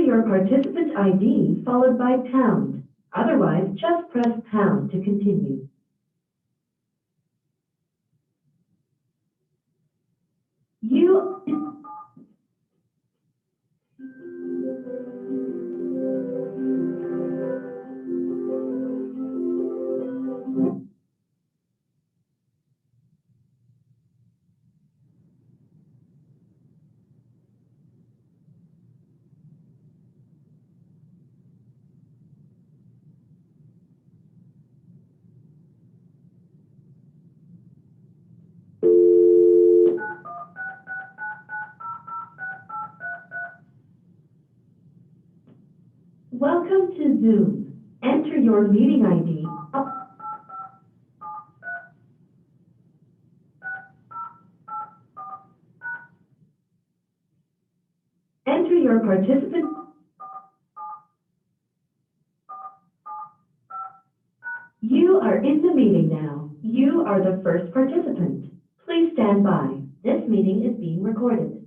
your participant ID followed by pound. Otherwise, just press pound to continue. You Welcome to Zoom. Enter your meeting ID. Enter your participant. You are in the meeting now. You are the first participant. Please stand by. This meeting is being recorded.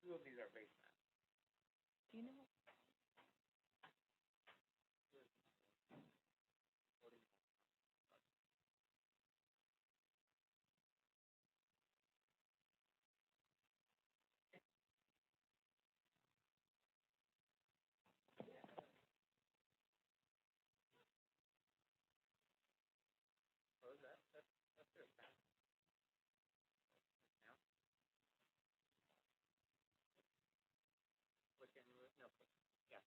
Two of these are base maps. Do you know? What was that? That's good. Now, click in, no, click. Yeah.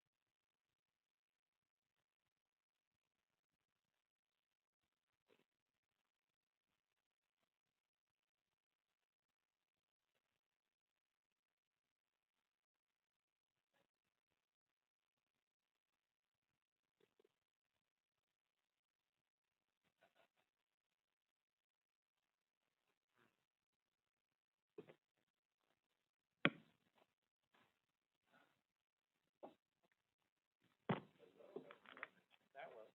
That was.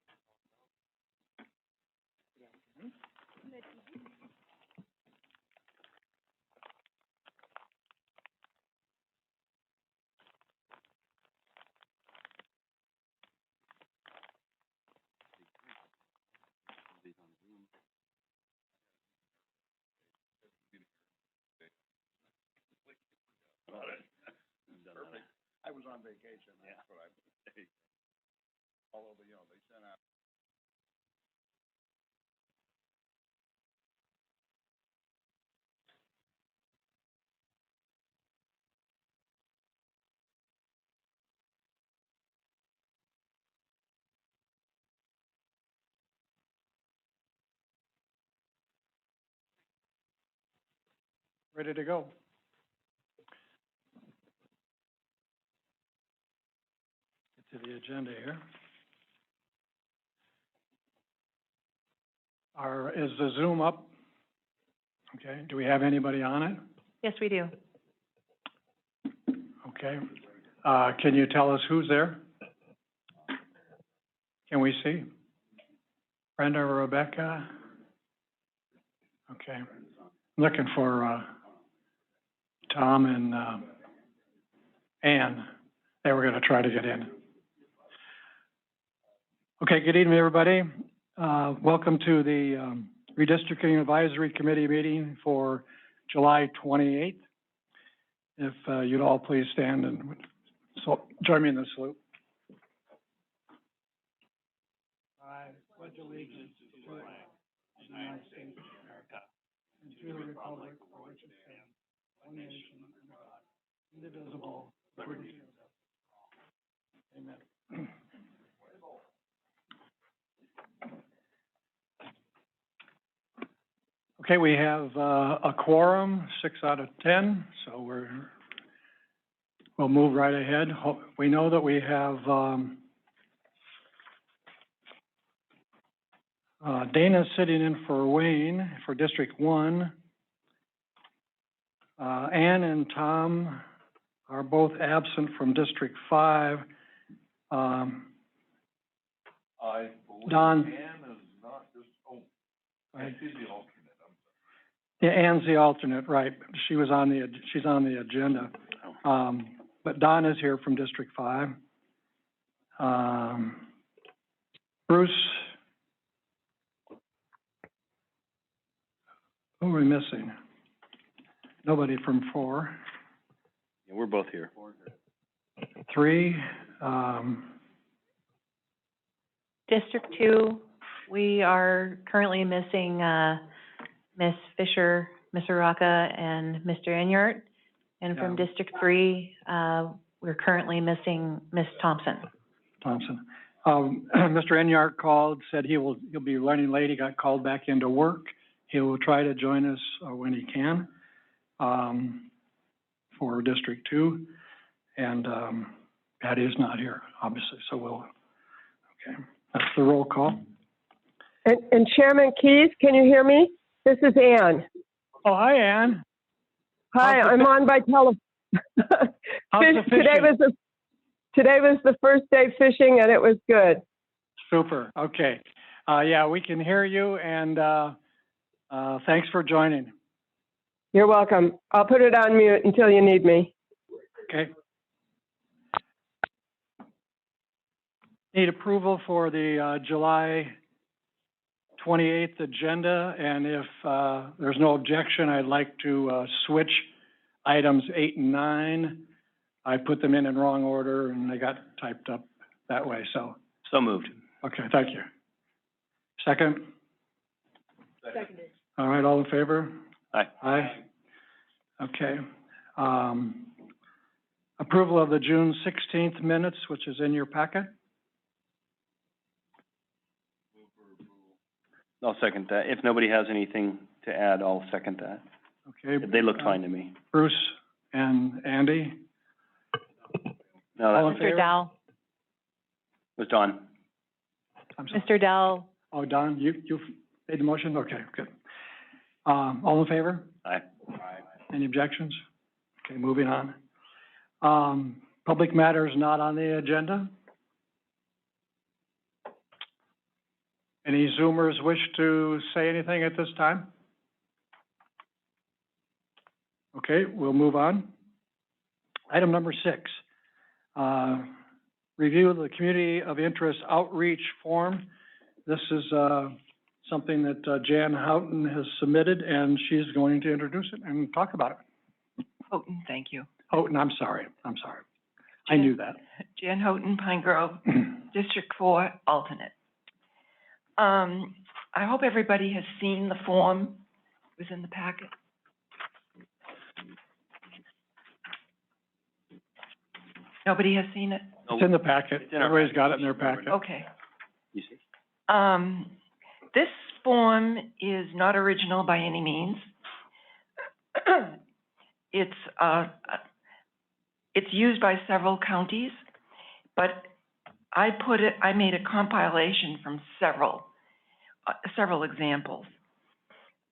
Perfect. I was on vacation, that's what I, although, you know, they sent out. Ready to go. Get to the agenda here. Is the Zoom up? Okay, do we have anybody on it? Yes, we do. Okay. Can you tell us who's there? Can we see? Brenda or Rebecca? Okay. Looking for, Tom and, Ann. They were gonna try to get in. Okay, good evening, everybody. Welcome to the, Redistricting Advisory Committee meeting for July 28th. If, you'd all please stand and join me in the salute. I pledge allegiance to the flag of the United States of America and to the republic for which it stands, one nation under God, indivisible, with liberty and justice for all. Amen. Okay, we have a quorum, 6 out of 10, so we'll move right ahead. We know that we have Dana sitting in for Wayne for District 1. Ann and Tom are both absent from District 5. I believe Don. Ann is not just, Right. she's the alternate, Yeah, Ann's the alternate, right. She's on the agenda. But Don is here from District 5. Bruce, who are we missing? Nobody from 4. Yeah, we're both here. 3, District 2, we are currently missing, Ms. Fisher, Ms. Araka, and Mr. Enyart. And from Yeah. District 3, we're currently missing Ms. Thompson. Mr. Enyart called, said he'll be running late. He got called back into work. He will try to join us when he can, for District 2. And, Patty is not here, obviously, so okay, that's the roll call. And Chairman Keyes, can you hear me? This is Ann. Oh, hi, Ann. Hi, I'm on by telephone. How's the fishing? Today was the first day fishing, and it was good. Super, okay. Yeah, we can hear you, and thanks for joining. You're welcome. I'll put it on mute until you need me. Okay. Need approval for the, July 28th agenda, and if, there's no objection, I'd like to, switch items 8 and 9. I put them in wrong order, and they got typed up that way, so, So moved. okay, thank you. Second? Seconded. All right, all in favor? Aye. Aye. Okay. Approval of the June 16th minutes, which is in your packet. I'll second that. If nobody has anything to add, I'll second that. Okay. They look fine to me. Bruce and Andy? No, All that in favor? Mr. Dowell, was Don. I'm sorry. Mr. Dowell, Oh, Don, you made the motion? Okay, good. All in favor? Aye. Any objections? Okay, moving on. Public matters not on the agenda? Any Zoomers wish to say anything at this time? Okay, we'll move on. Item number 6, review of the Community of Interest Outreach Form. This is, something that, Jan Houghton has submitted, and she's going to introduce it and talk about it. Houghton, thank you. Houghton, I'm sorry. I knew that. Jan Houghton, Pine Grove, District 4, alternate. I hope everybody has seen the form. It was in the packet. Nobody has seen it? It's in the packet. It's in our Everybody's got it in packet. their packet. Okay. You see? This form is not original by any means. It's used by several counties, but I made a compilation from several examples.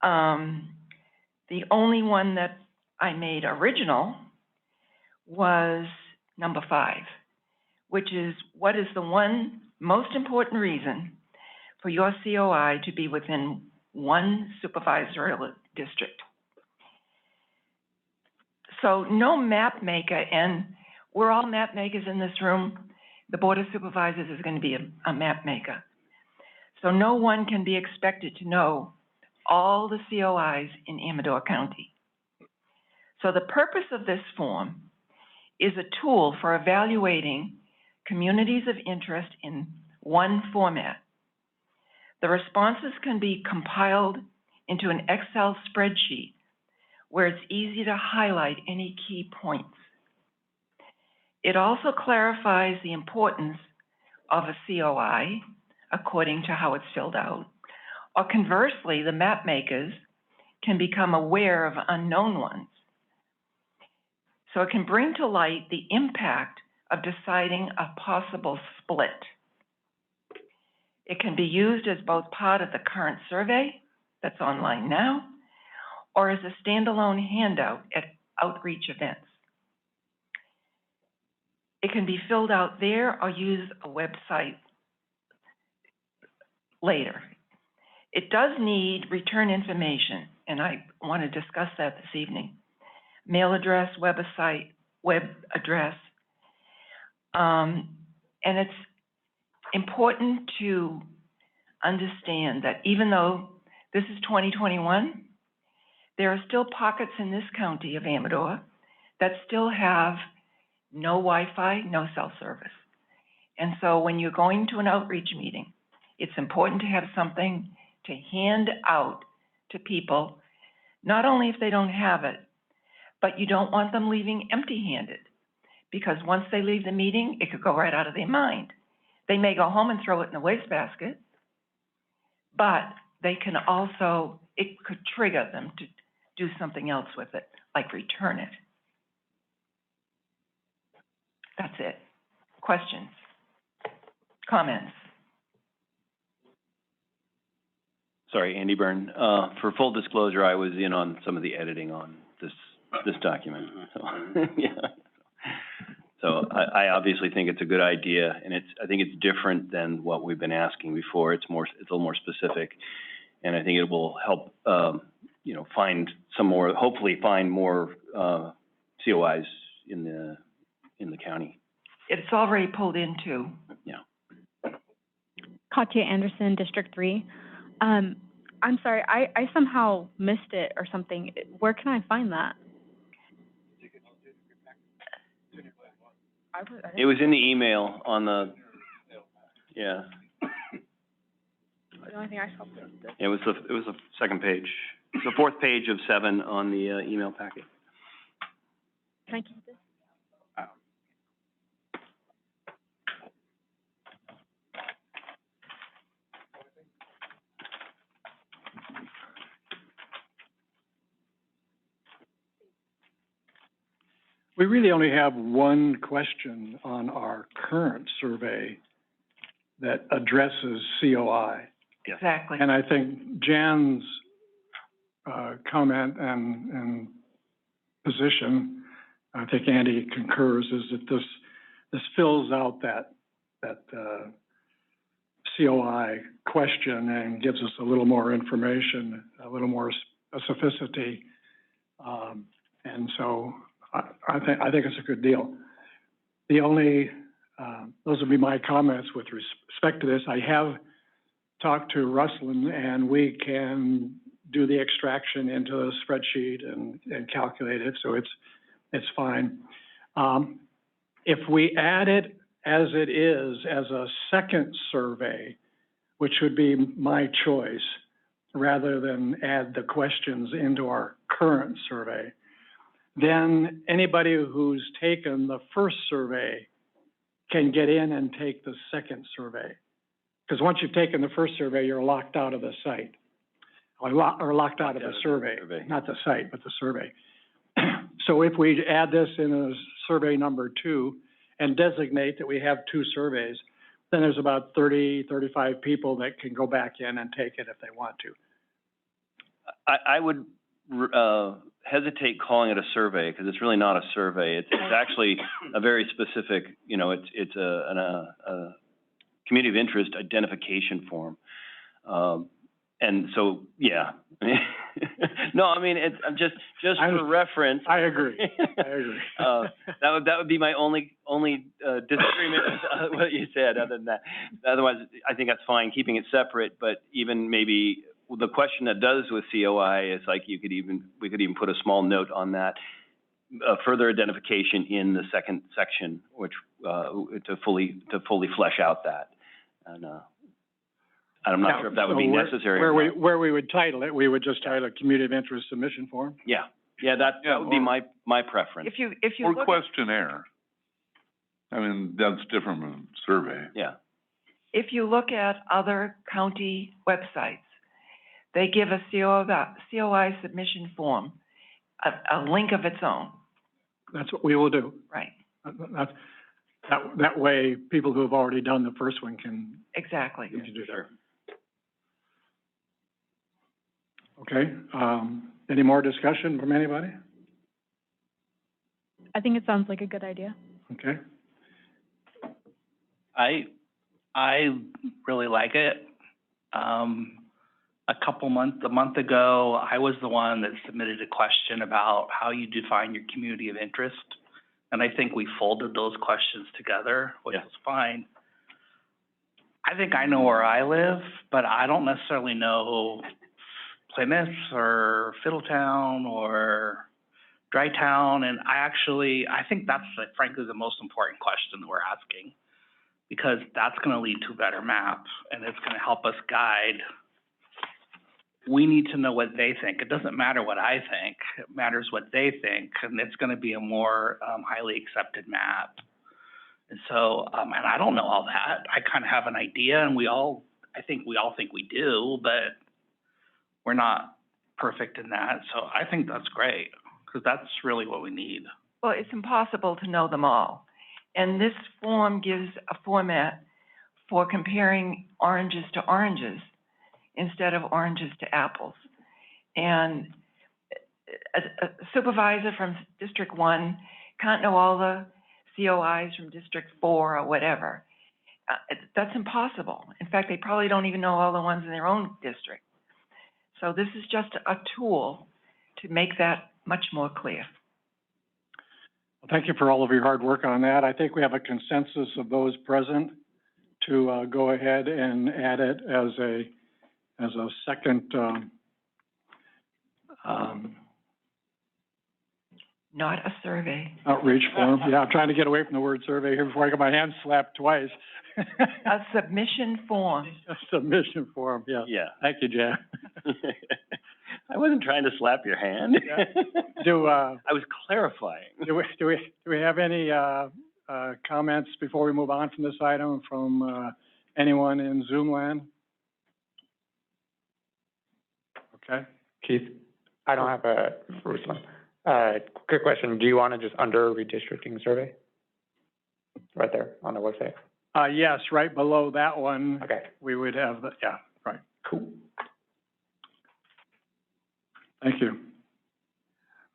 The only one that I made original was number 5, which is, what is the one most important reason for your COI to be within one supervisorial district? So no map maker, and we're all map makers in this room. The Board of Supervisors is going to be a map maker. So no one can be expected to know all the COIs in Amador County. So the purpose of this form is a tool for evaluating communities of interest in one format. The responses can be compiled into an Excel spreadsheet where it's easy to highlight any key points. It also clarifies the importance of a COI according to how it's filled out, or conversely, the map makers can become aware of unknown ones. So it can bring to light the impact of deciding a possible split. It can be used as both part of the current survey that's online now, or as a standalone handout at outreach events. It can be filled out there or use a website later. It does need return information, and I want to discuss that this evening. Mail address, web address. And it's important to understand that even though this is 2021, there are still pockets in this county of Amador that still have no Wi-Fi, no cell service. And so when you're going to an outreach meeting, it's important to have something to hand out to people, not only if they don't have it, but you don't want them leaving empty-handed, because once they leave the meeting, it could go right out of their mind. They may go home and throw it in the wastebasket, but they can also, it could trigger them to do something else with it, like return it. That's it. Questions? Comments? Sorry, Andy Byrne. For full disclosure, I was in on some of the editing on this document, so, yeah. So I obviously think it's a good idea, and I think it's different than what we've been asking before. It's a little more specific, and I think it will help, hopefully find more COIs in in the county. It's already pulled into. Yeah. Katya Anderson, District 3. I'm sorry, I somehow missed it or something. Where can I find that? It was in the email on the, yeah. The only thing I saw was this. It was the second page. It's the fourth page of 7 on the, email packet. Can I keep this? We really only have one question on our current survey that addresses COI. Exactly. And I think Jan's, comment and position, I think Andy concurs, is that this fills out that COI question and gives us a little more information, a little more specificity. And so I think it's a good deal. The only, those would be my comments with respect to this. I have talked to Ruslan, and we can do the extraction into the spreadsheet and calculate it, so it's fine. If we add it as it is as a second survey, which would be my choice, rather than add the questions into our current survey, then anybody who's taken the first survey can get in and take the second survey. Because once you've taken the first survey, you're locked out of the site, or locked out of the survey, not the site, but the survey. So if we add this in a survey number 2 and designate that we have 2 surveys, then there's about 30, 35 people that can go back in and take it if they want to. I would, hesitate calling it a survey, because it's really not a survey. It's actually a very specific, you know, it's a community of interest identification form. And so, yeah. No, I mean, it's just for reference. I agree. I agree. That would be my only disagreement with what you said. Other than that, otherwise, I think that's fine keeping it separate. But even maybe the question that does with COI is like we could even put a small note on that, further identification in the second section, which to fully flesh out that. And I'm not sure if that would be necessary. Where we would title it, we would just title it Community of Interest Submission Form. Yeah, that would be my preference. If you Or look questionnaire. I mean, that's different from survey. Yeah. If you look at other county websites, they give a COI submission form, a link of its own. That's what we will do. Right. That way, people who have already done the first one can. Exactly. Can do that. Okay, any more discussion from anybody? I think it sounds like a good idea. Okay. I really like it. A month ago, I was the one that submitted a question about how you define your community of interest. And I think we folded those questions together, which was fine. I think I know where I live, but I don't necessarily know Plymouth or Fiddletown or Dry Town. And I think that's frankly the most important question that we're asking, because that's going to lead to a better map and it's going to help us guide. We need to know what they think. It doesn't matter what I think. It matters what they think, and it's going to be a more highly accepted map. And so, and I don't know all that. I kind of have an idea, and I think we all think we do, but we're not perfect in that. So I think that's great, because that's really what we need. Well, it's impossible to know them all. And this form gives a format for comparing oranges to oranges instead of oranges to apples. And a supervisor from District 1 can't know all the COIs from District 4 or whatever. That's impossible. In fact, they probably don't even know all the ones in their own district. So this is just a tool to make that much more clear. Thank you for all of your hard work on that. I think we have a consensus of those present to go ahead and add it as a second Not a survey. outreach form. Yeah, I'm trying to get away from the word survey here before I get my hand slapped twice. A submission form. A submission form, yeah. Yeah. Thank you, Jan. I wasn't trying to slap your hand. I was clarifying. Do we have any comments before we move on from this item from anyone in Zoom land? Okay. Keith, I don't have a response. Quick question. Do you want to just under redistricting survey? Right there on the website? Yes, right below that one. Okay. We would have the, yeah, right. Cool. Thank you.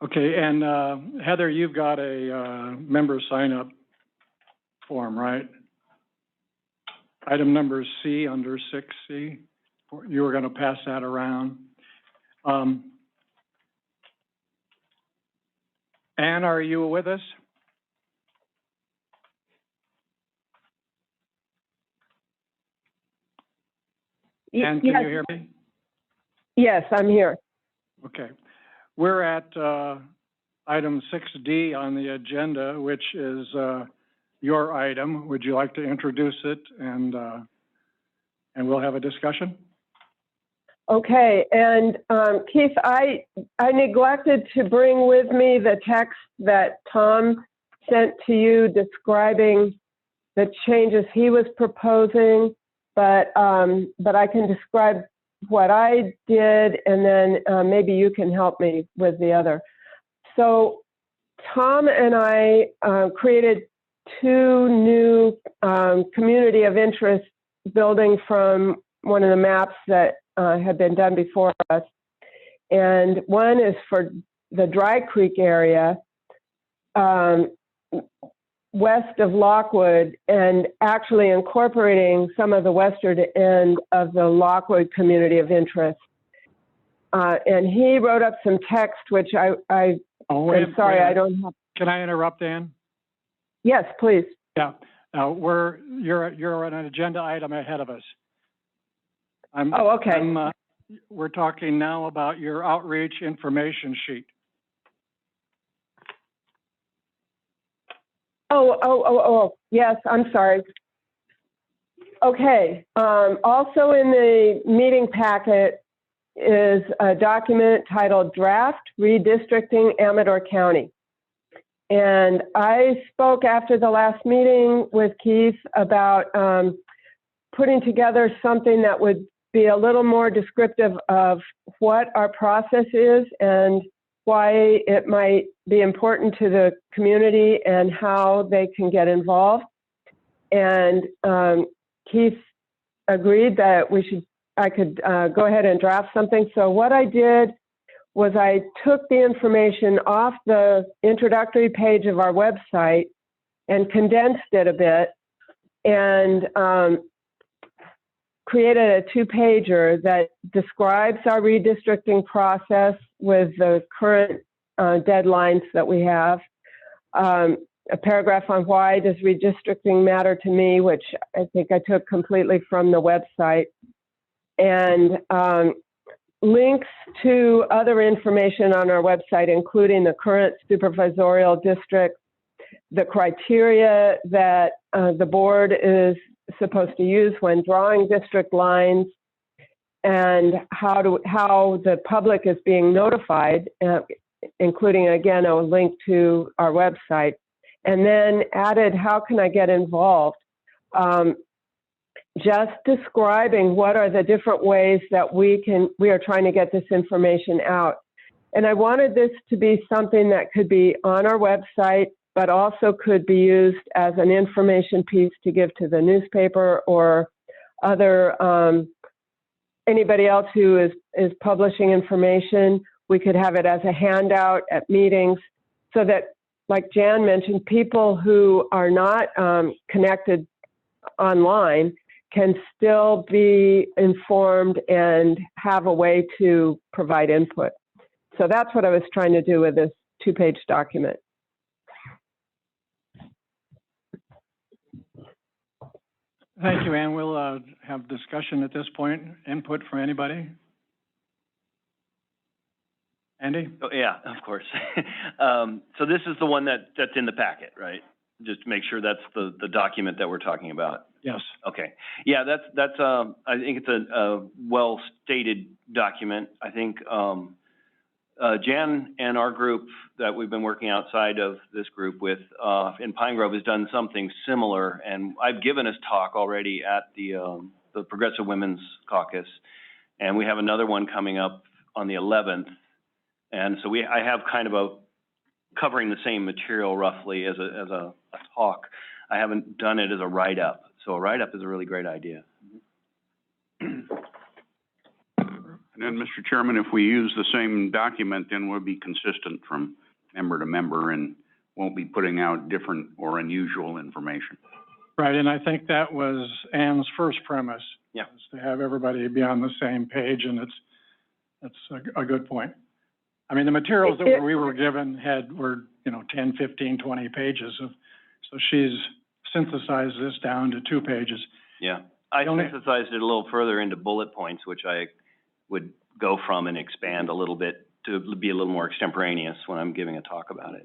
Okay, and Heather, you've got a member sign-up form, right? Item number C under 6C. You were going to pass that around. Ann, are you with us? Ann, can you hear me? Yes, I'm here. Okay. We're at item 6D on the agenda, which is your item. Would you like to introduce it and we'll have a discussion? Okay, and Keith, I neglected to bring with me the text that Tom sent to you describing the changes he was proposing, but I can describe what I did, and then maybe you can help me with the other. So Tom and I created two new community of interest building from one of the maps that had been done before us. And one is for the Dry Creek area, west of Lockwood, and actually incorporating some of the western end of the Lockwood community of interest. And he wrote up some text, which I'm sorry, I don't have. Can I interrupt, Ann? Yes, please. Yeah. Now you're on an agenda item ahead of us. Okay. We're talking now about your outreach information sheet. Oh, yes, I'm sorry. Okay, also in the meeting packet is a document titled Draft Redistricting Amador County. And I spoke after the last meeting with Keith about putting together something that would be a little more descriptive of what our process is and why it might be important to the community and how they can get involved. And Keith agreed that I could go ahead and draft something. So what I did was I took the information off the introductory page of our website and condensed it a bit and created a two-pager that describes our redistricting process with the current deadlines that we have. A paragraph on why does redistricting matter to me, which I think I took completely from the website, and links to other information on our website, including the current supervisorial district, the criteria that the board is supposed to use when drawing district lines, and how the public is being notified, including, again, a link to our website. And then added, how can I get involved? Just describing what are the different ways that we are trying to get this information out. And I wanted this to be something that could be on our website, but also could be used as an information piece to give to the newspaper or other, anybody else who is publishing information. We could have it as a handout at meetings so that, like Jan mentioned, people who are not connected online can still be informed and have a way to provide input. So that's what I was trying to do with this two-page document. Thank you, Ann. We'll, have discussion at this point. Input from anybody? Andy? Oh, yeah, of course. So this is the one that's in the packet, right? Just to make sure that's the document that we're talking about. Yes. Okay. Yeah, that's I think it's a well-stated document. I think, Jan and our group that we've been working outside of this group with, in Pine Grove has done something similar. And I've given a talk already at the Progressive Women's Caucus. And we have another one coming up on the 11th. And so I have kind of covering the same material roughly as a talk. I haven't done it as a write-up. So a write-up is a really great idea. And then, Mr. Chairman, if we use the same document, then we'll be consistent from member to member and won't be putting out different or unusual information. Right, and I think that was Ann's first premise. Yeah. Was to have everybody be on the same page, and that's a good point. I mean, the materials that we were given were, 10, 15, 20 pages of, so she's synthesized this down to 2 pages. Yeah, I synthesized it a little further into bullet points, which I would go from and expand a little bit to be a little more extemporaneous when I'm giving a talk about it.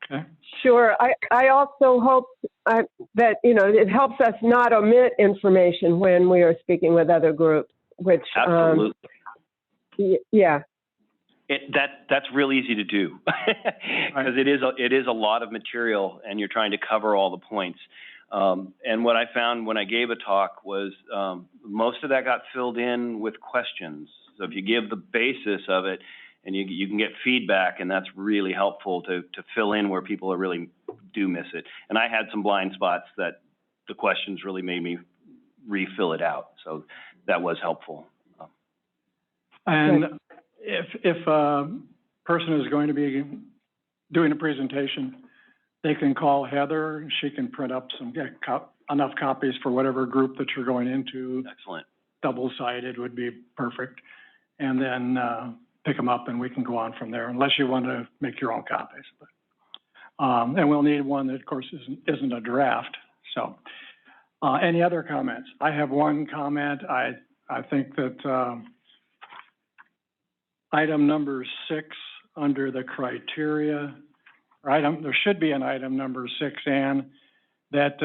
Okay. Sure. I also hope that, it helps us not omit information when we are speaking with other groups, which, Absolutely. Yeah. That's real easy to do because it is a lot of material and you're trying to cover all the points. And what I found when I gave a talk was most of that got filled in with questions. So if you give the basis of it and you can get feedback, and that's really helpful to fill in where people really do miss it. And I had some blind spots that the questions really made me refill it out. So that was helpful. And if a person is going to be doing a presentation, they can call Heather. She can print up enough copies for whatever group that you're going into. Excellent. Double-sided would be perfect. And then pick them up and we can go on from there, unless you want to make your own copies. But, and we'll need one that, of course, isn't a draft. So any other comments? I have one comment. I think that item number 6 under the criteria, there should be an item number 6, Ann, that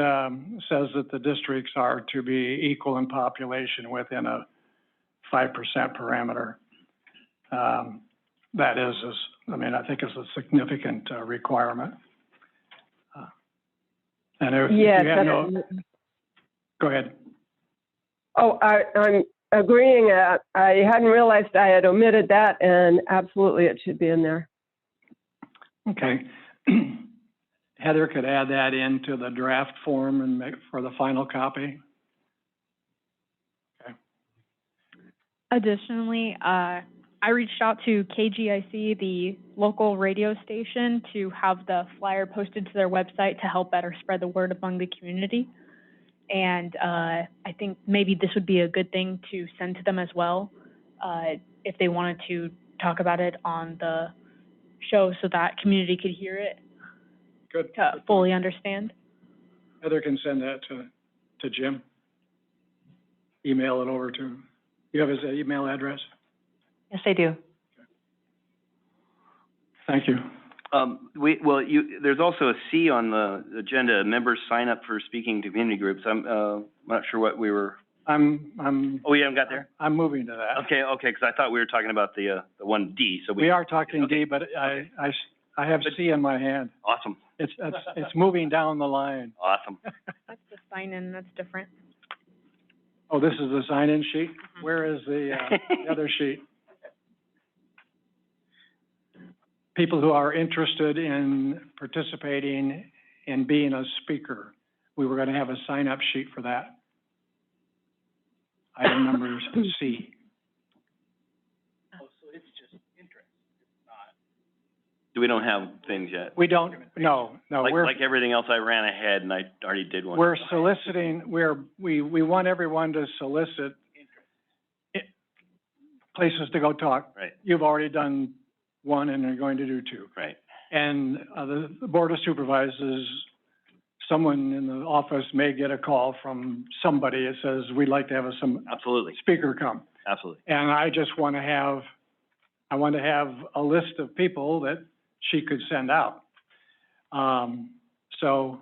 says that the districts are to be equal in population within a 5% parameter. That is, I think it's a significant requirement. And if you have go ahead. Oh, I'm agreeing. I hadn't realized I had omitted that, and absolutely it should be in there. Okay. Heather could add that into the draft form and make for the final copy. Okay. Additionally, I reached out to KGIC, the local radio station, to have the flyer posted to their website to help better spread the word among the community. And I think maybe this would be a good thing to send to them as well, if they wanted to talk about it on the show so that community could hear it. Good. To fully understand. Heather can send that to Jim. Email it over to, you have his email address? Yes, I do. Thank you. There's also a C on the agenda, members sign up for speaking to community groups. I'm not sure what we were. Oh, you haven't got there? I'm moving to that. Okay, because I thought we were talking about the one D, so we are talking D, but I have C in my hand. Awesome. It's moving down the line. Awesome. That's the sign-in, that's different. Oh, this is the sign-in sheet? Where is the other sheet? People who are interested in participating in being a speaker, we were going to have a sign-up sheet for that. Item number C. Oh, so it's just interest, it's not. We don't have things yet. We don't, no. Like everything else, I ran ahead and I already did one. We're soliciting, we want everyone to solicit places to go talk. Right. You've already done 1 and you're going to do 2. Right. And the Board of Supervisors someone in the office may get a call from somebody that says, we'd like to have some Absolutely, speaker come. absolutely. And I just want to have a list of people that she could send out. So,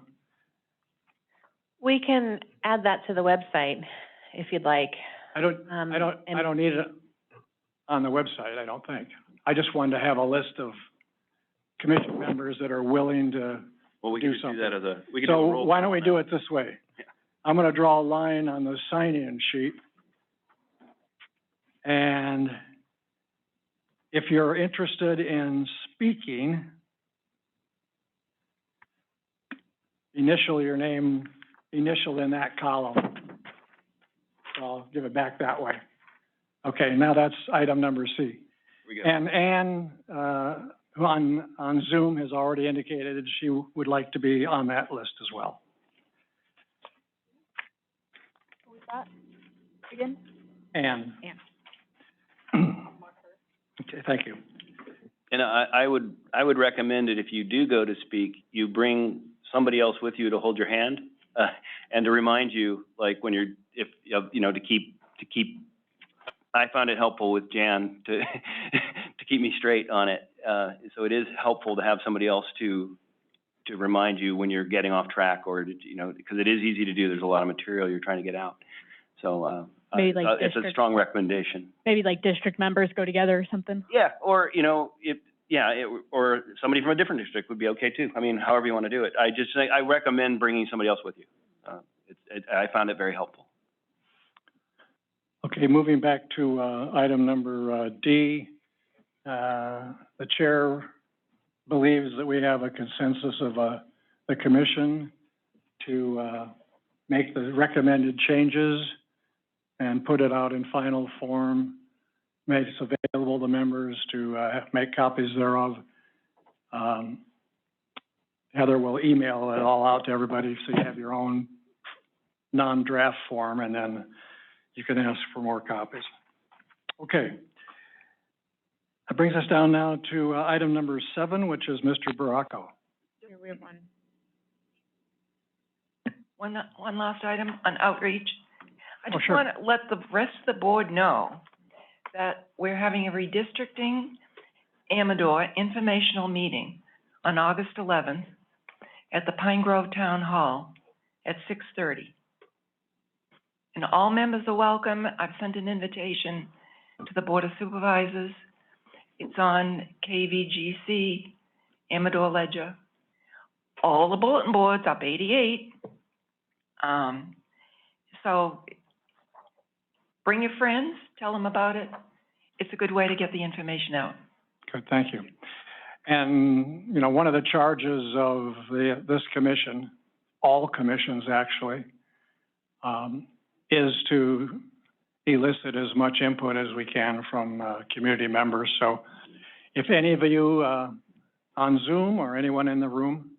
We can add that to the website if you'd like. I don't need it on the website, I don't think. I just wanted to have a list of commission members that are willing to Well, we do can just do something. that as a, we can do a So roll why don't call we on do that. it this way? Yeah. I'm gonna draw a line on the sign-in sheet. And if you're interested in speaking, initial your name, initial in that column. So I'll give it back that way. Okay, now that's item number C. We go. And Ann, who on Zoom has already indicated that she would like to be on that list as well. What was that again? Ann. Ann. Okay, thank you. And I would recommend that if you do go to speak, you bring somebody else with you to hold your hand, and to remind you, like, when you're, if, you know, to keep, I found it helpful with Jan to, to keep me straight on it. So it is helpful to have somebody else to remind you when you're getting off track, or, you know, because it is easy to do. There's a lot of material you're trying to get out. So, Maybe like it's a strong recommendation. Maybe like district members go together or something. Yeah, or, you know, or somebody from a different district would be okay too. I mean, however you want to do it. I just think, I recommend bringing somebody else with you. I found it very helpful. Okay, moving back to, item number, D. The chair believes that we have a consensus of, the commission to, make the recommended changes and put it out in final form, make it available to members to, make copies thereof. Heather will email it all out to everybody, so you have your own non-draft form, and then you can ask for more copies. Okay. That brings us down now to, item number 7, which is Mr. Baracco. Here we have one. One last item on outreach. I just sure. want to let the rest of the board know that we're having a redistricting Amador informational meeting on August 11th at the Pine Grove Town Hall at 6:30. And all members are welcome. I've sent an invitation to the Board of Supervisors. It's on KVGC, Amador Ledger. All the bulletin boards, up 88. So bring your friends, tell them about it. It's a good way to get the information out. Good, thank you. And, you know, one of the charges of this commission, all commissions actually, is to elicit as much input as we can from, community members. So if any of you, on Zoom or anyone in the room,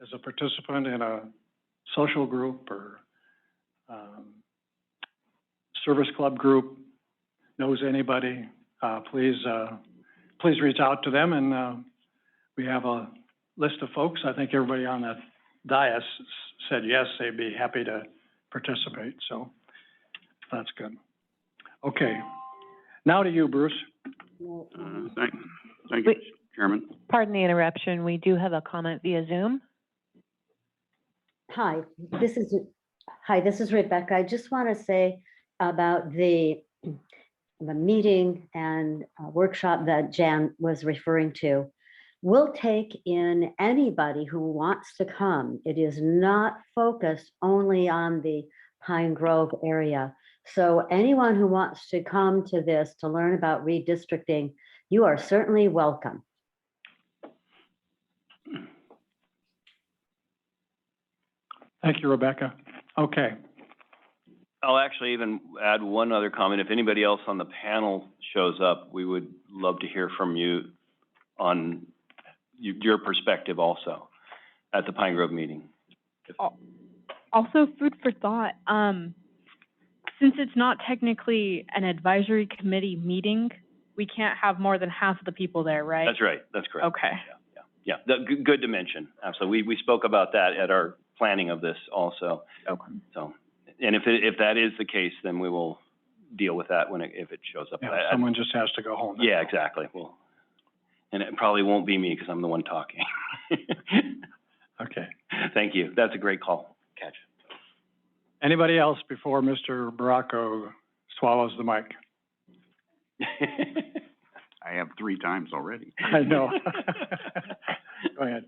is a participant in a social group or, service club group, knows anybody, please reach out to them, and we have a list of folks. I think everybody on that dais said yes, they'd be happy to participate, so that's good. Okay, now to you, Bruce. Thank you, Mr. Chairman. Pardon the interruption. We do have a comment via Zoom. Hi, this is Rebecca. I just want to say about the meeting and workshop that Jan was referring to. We'll take in anybody who wants to come. It is not focused only on the Pine Grove area. So anyone who wants to come to this to learn about redistricting, you are certainly welcome. Thank you, Rebecca. Okay. I'll actually even add one other comment. If anybody else on the panel shows up, we would love to hear from you on your perspective also at the Pine Grove meeting. Also, food for thought. Since it's not technically an advisory committee meeting, we can't have more than half of the people there, right? That's right. That's correct. Okay. Yeah. Yeah, good to mention, absolutely. We spoke about that at our planning of this also. Okay. So, and if that is the case, then we will deal with that if it shows up. Yeah, someone just has to go home. Yeah, exactly. Well, and it probably won't be me because I'm the one talking. Okay. Thank you. That's a great call. Catch. Anybody else before Mr. Baracco swallows the mic? I have 3 times already. I know. Go ahead.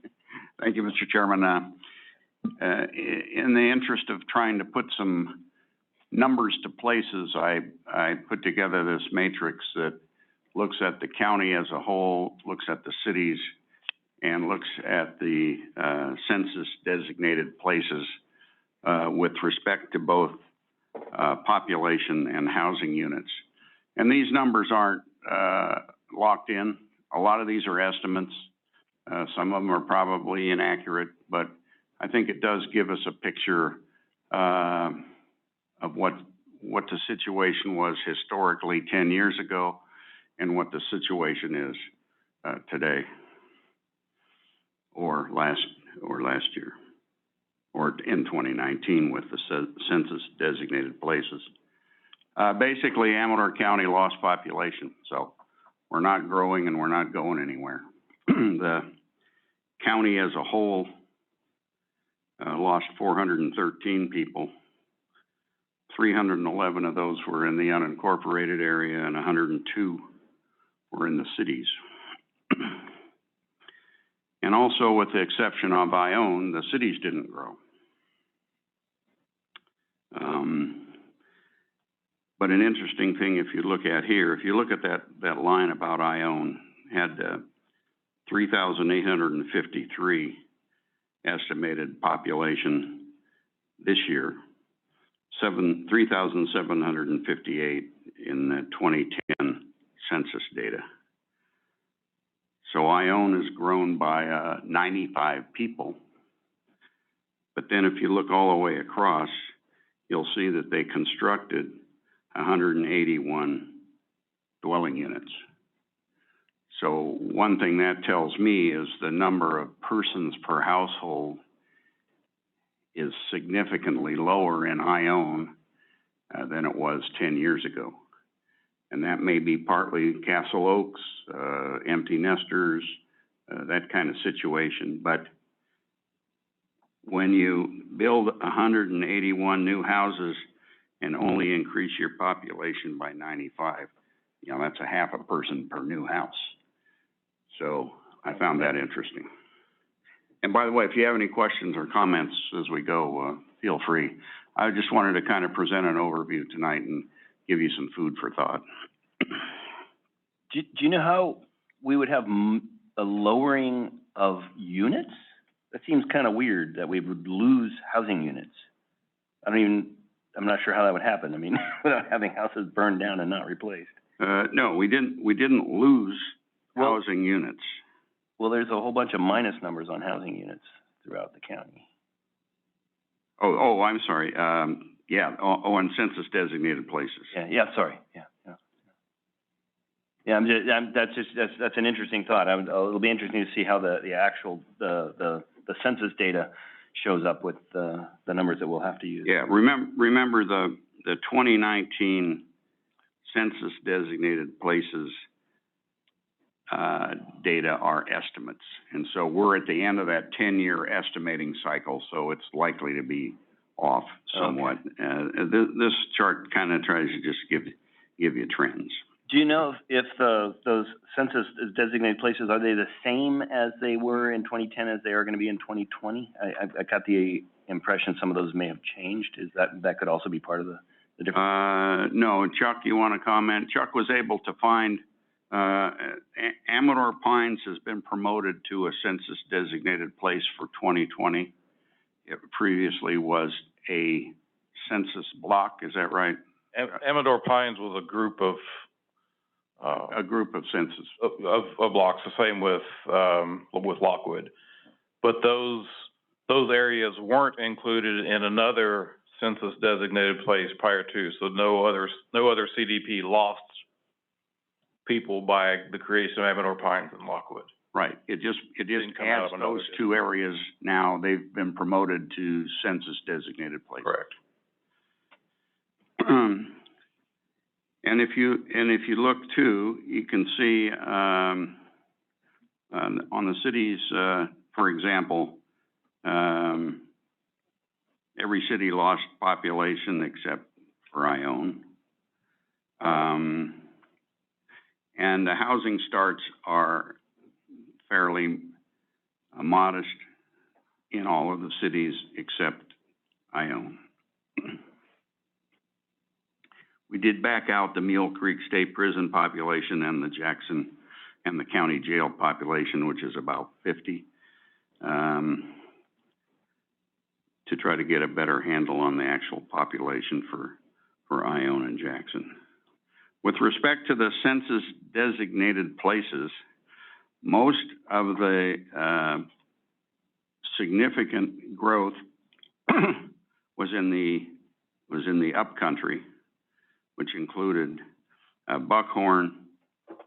Thank you, Mr. Chairman. In the interest of trying to put some numbers to places, I put together this matrix that looks at the county as a whole, looks at the cities, and looks at the census designated places with respect to both population and housing units. And these numbers aren't locked in. A lot of these are estimates. Some of them are probably inaccurate, but I think it does give us a picture of what the situation was historically 10 years ago and what the situation is today or last year, or in 2019 with the census designated places. Basically, Amador County lost population, so we're not growing and we're not going anywhere. The county as a whole lost 413 people. 311 of those were in the unincorporated area and 102 were in the cities. And also, with the exception of Ione, the cities didn't grow. But an interesting thing, if you look at here, if you look at that line about Ione, had 3,853 estimated population this year, 3,758 in the 2010 census data. So Ione has grown by 95 people. But then if you look all the way across, you'll see that they constructed 181 dwelling units. So one thing that tells me is the number of persons per household is significantly lower in Ione than it was 10 years ago. And that may be partly Castle Oaks, empty nesters, that kind of situation. But when you build 181 new houses and only increase your population by 95, you know, that's a half a person per new house. So I found that interesting. And by the way, if you have any questions or comments as we go, feel free. I just wanted to kind of present an overview tonight and give you some food for thought. Do you know how we would have a lowering of units? That seems kind of weird that we would lose housing units. I'm not sure how that would happen. I mean, without having houses burned down and not replaced. No, we didn't lose housing units. Well, there's a whole bunch of minus numbers on housing units throughout the county. Oh, I'm sorry. Yeah, on census designated places. Sorry. That's an interesting thought. It'll be interesting to see how the actual census data shows up with the numbers that we'll have to use. Yeah, remember the 2019 census designated places data are estimates. And so we're at the end of that 10-year estimating cycle, so it's likely to be off somewhat. Okay. This chart kind of tries to just give you trends. Do you know if those census designated places, are they the same as they were in 2010 as they are going to be in 2020? I got the impression some of those may have changed. Is that could also be part of the difference? No. Chuck, you want to comment? Chuck was able to find Amador Pines has been promoted to a census designated place for 2020. It previously was a census block, is that right? Amador Pines was a group of census of blocks, the same with Lockwood, but those areas weren't included in another census designated place prior to. So no other CDP lost people by the creation of Amador Pines and Lockwood. Right. it just Didn't come out adds of another those two areas now. They've been promoted to census designated places. Correct. And if you look too, you can see, on the cities, for example, every city lost population except for Ione. And the housing starts are fairly modest in all of the cities except Ione. We did back out the Mule Creek State Prison population and the Jackson and the county jail population, which is about 50, to try to get a better handle on the actual population for Ione and Jackson. With respect to the census designated places, most of the significant growth was in the upcountry, which included Buckhorn,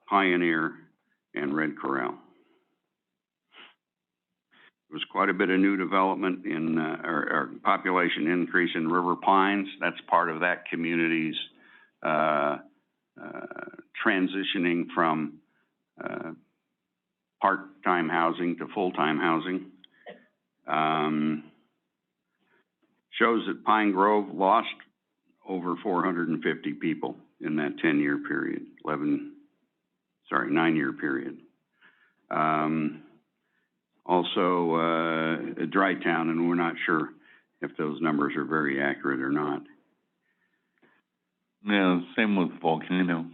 Pioneer, and Red Corral. There was quite a bit of new development in, or population increase in River Pines. That's part of that community's transitioning from part-time housing to full-time housing. Shows that Pine Grove lost over 450 people in that 10-year period, 9-year period. Also, Dry Town, and we're not sure if those numbers are very accurate or not. Yeah, same with Volcano.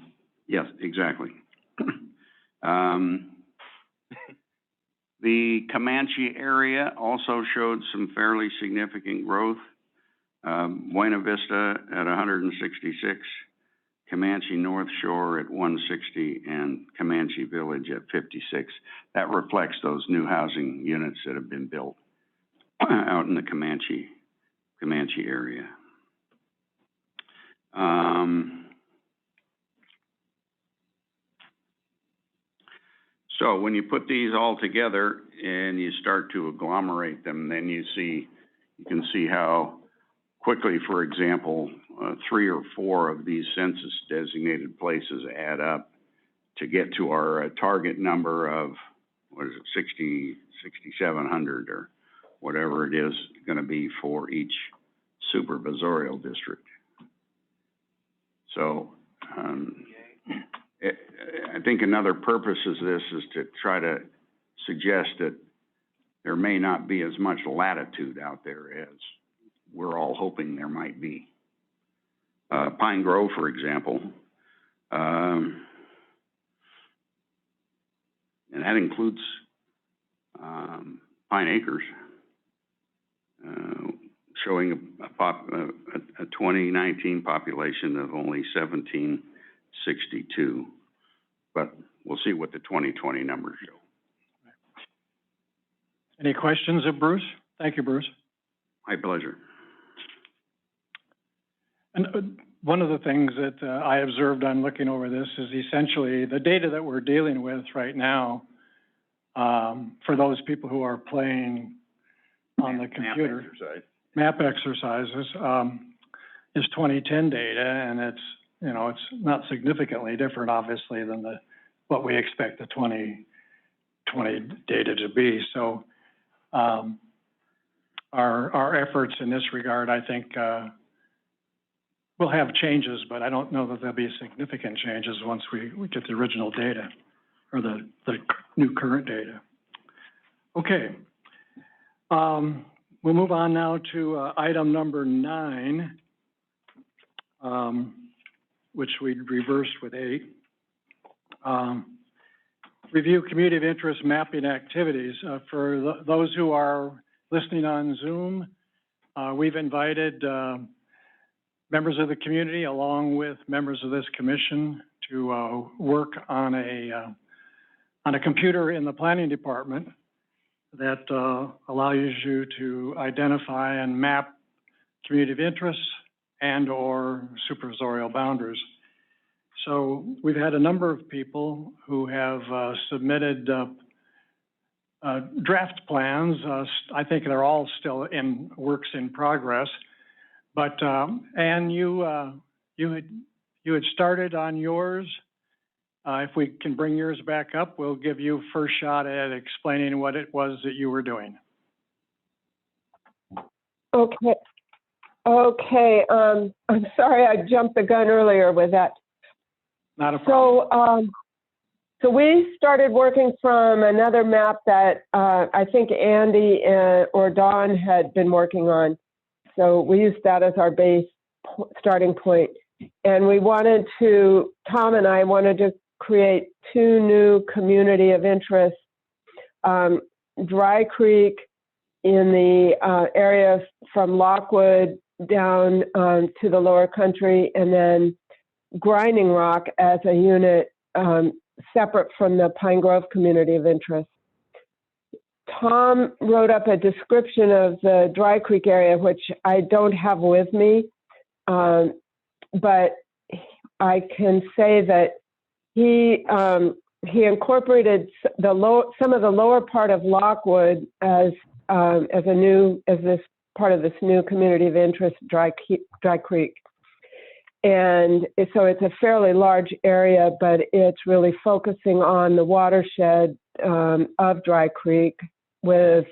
Yes, exactly. The Comanche area also showed some fairly significant growth. Buena Vista at 166, Comanche North Shore at 160, and Comanche Village at 56. That reflects those new housing units that have been built out in the Comanche area. So when you put these all together and you start to agglomerate them, then you can see how quickly, for example, 3 or 4 of these census designated places add up to get to our target number of, 6,700 or whatever it is going to be for each supervisorial district. So I think another purpose of this is to try to suggest that there may not be as much latitude out there as we're all hoping there might be. Pine Grove, for example, and that includes Pine Acres, showing a 2019 population of only 1,762. But we'll see what the 2020 numbers show. Any questions of Bruce? Thank you, Bruce. My pleasure. And one of the things that I observed on looking over this is essentially the data that we're dealing with right now, for those people who are playing on the computer, map exercises, is 2010 data, and it's not significantly different, obviously, than what we expect the 2020 data to be. So our efforts in this regard, I think, will have changes, but I don't know that there'll be significant changes once we get the original data or the new current data. Okay. We'll move on now to item number 9, which we reversed with 8. Review community of interest mapping activities. For those who are listening on Zoom, we've invited members of the community along with members of this commission to work on a computer in the planning department that allows you to identify and map community of interest and or supervisorial boundaries. So we've had a number of people who have submitted draft plans. I think they're all still in works in progress. But, Ann, you had started on yours. If we can bring yours back up, we'll give you first shot at explaining what it was that you were doing. Okay. I'm sorry I jumped the gun earlier with that. Not a problem. So we started working from another map that I think Andy or Don had been working on. So we used that as our base starting point. And we wanted to, Tom and I wanted to create 2 new community of interest. Dry Creek in the area from Lockwood down to the lower country, and then Grinding Rock as a unit separate from the Pine Grove community of interest. Tom wrote up a description of the Dry Creek area, which I don't have with me, but I can say that he incorporated some of the lower part of Lockwood as this part of this new community of interest, Dry Creek. And so it's a fairly large area, but it's really focusing on the watershed of Dry Creek with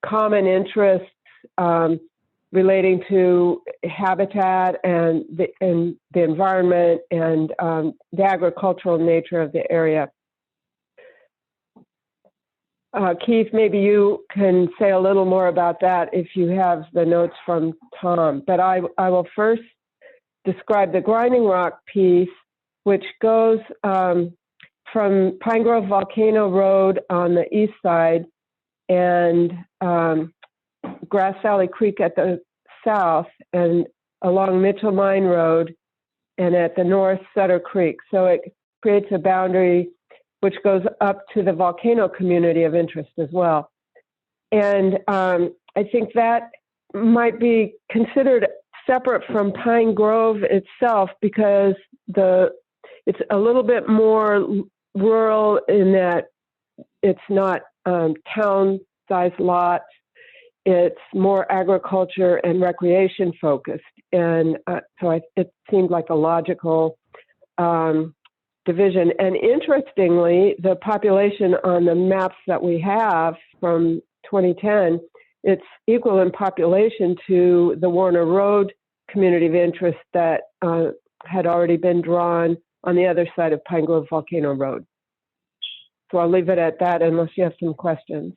common interests relating to habitat and the environment and the agricultural nature of the area. Keith, maybe you can say a little more about that if you have the notes from Tom. But I will first describe the Grinding Rock piece, which goes from Pine Grove Volcano Road on the east side and Grass Valley Creek at the south, and along Mitchell Mine Road, and at the north, Sutter Creek. So it creates a boundary which goes up to the volcano community of interest as well. And I think that might be considered separate from Pine Grove itself because it's a little bit more rural in that it's not town-sized lots. It's more agriculture and recreation focused. And so it seemed like a logical division. And interestingly, the population on the maps that we have from 2010, it's equal in population to the Warner Road community of interest that had already been drawn on the other side of Pine Grove Volcano Road. So I'll leave it at that unless you have some questions.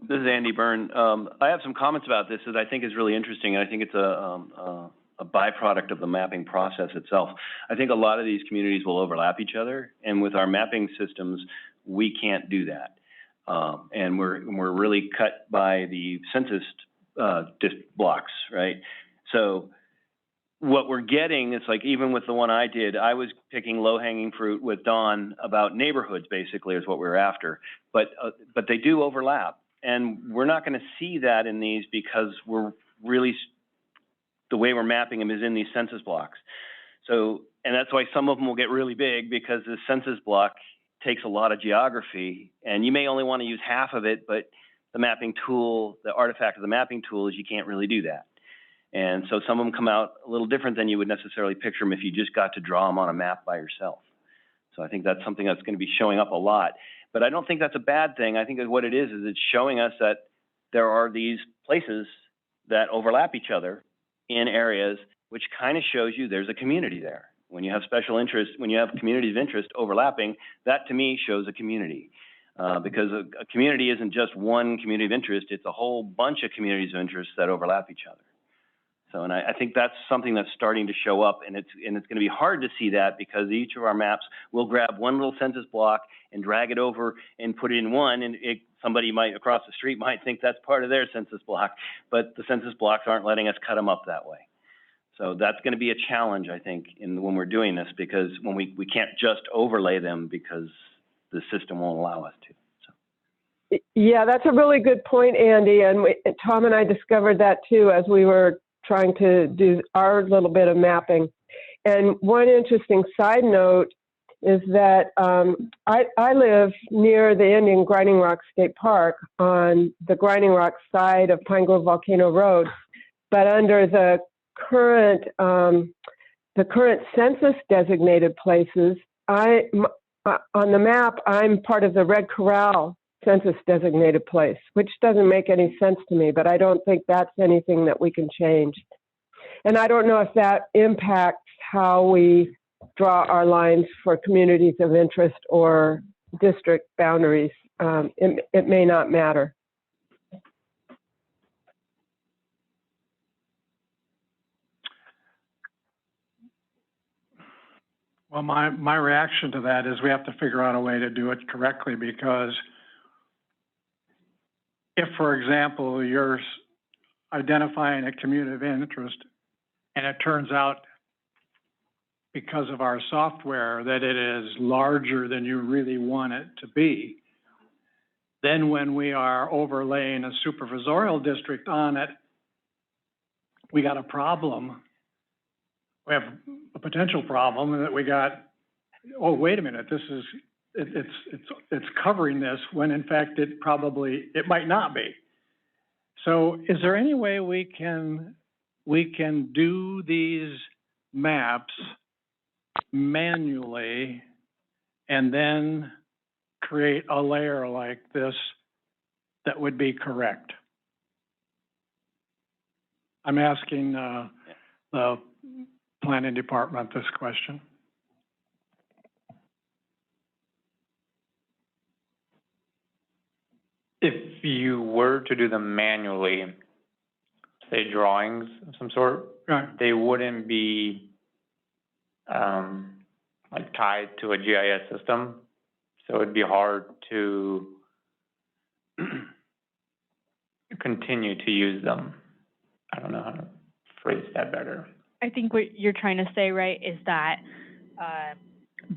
This is Andy Byrne. I have some comments about this that I think is really interesting, and I think it's a byproduct of the mapping process itself. I think a lot of these communities will overlap each other, and with our mapping systems, we can't do that. And we're really cut by the census blocks, right? So what we're getting is like, even with the one I did, I was picking low-hanging fruit with Dawn about neighborhoods, basically, is what we were after. But they do overlap, and we're not going to see that in these because we're really, the way we're mapping them is in these census blocks. So, and that's why some of them will get really big, because the census block takes a lot of geography, and you may only want to use half of it, but the mapping tool, the artifact of the mapping tool is you can't really do that. And so some of them come out a little different than you would necessarily picture them if you just got to draw them on a map by yourself. So I think that's something that's going to be showing up a lot. But I don't think that's a bad thing. I think that what it is it's showing us that there are these places that overlap each other in areas, which kind of shows you there's a community there. When you have special interest, when you have communities of interest overlapping, that to me shows a community. Because a community isn't just one community of interest, it's a whole bunch of communities of interest that overlap each other. So, and I think that's something that's starting to show up, and it's going to be hard to see that because each of our maps will grab one little census block and drag it over and put it in one, and somebody might across the street might think that's part of their census block, but the census blocks aren't letting us cut them up that way. So that's going to be a challenge, I think, when we're doing this, because when we can't just overlay them because the system won't allow us to. So. Yeah, that's a really good point, Andy, and Tom and I discovered that too as we were trying to do our little bit of mapping. And one interesting side note is that I live near the Indian Grinding Rock State Park on the Grinding Rock side of Pine Grove Volcano Road, but under the current census designated places, on the map, I'm part of the Red Corral census designated place, which doesn't make any sense to me, but I don't think that's anything that we can change. And I don't know if that impacts how we draw our lines for communities of interest or district boundaries. It may not matter. Well, my reaction to that is we have to figure out a way to do it correctly, because if, for example, you're identifying a community of interest and it turns out because of our software that it is larger than you really want it to be, then when we are overlaying a supervisorial district on it, we got a problem. We have a potential problem that we got, oh, wait a minute, this is, it's covering this, when in fact it might not be. So is there any way we can do these maps manually and then create a layer like this that would be correct? I'm asking the planning department this question. If you were to do them manually, say drawings of some sort, Right. they wouldn't be like tied to a GIS system, so it'd be hard to continue to use them. I don't know how to phrase that better. I think what you're trying to say, right, is that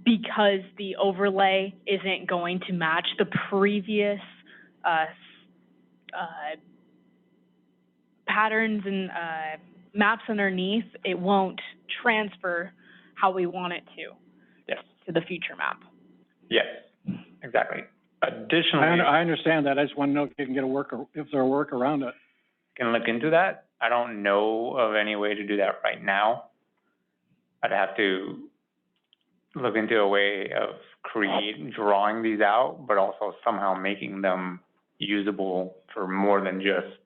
because the overlay isn't going to match the previous patterns and maps underneath, it won't transfer how we want it to. Yes. To the future map. Yes, exactly. Additionally, I understand that. I just want to know if you can get if there's a work around it. Can look into that. I don't know of any way to do that right now. I'd have to look into a way of drawing these out, but also somehow making them usable for more than just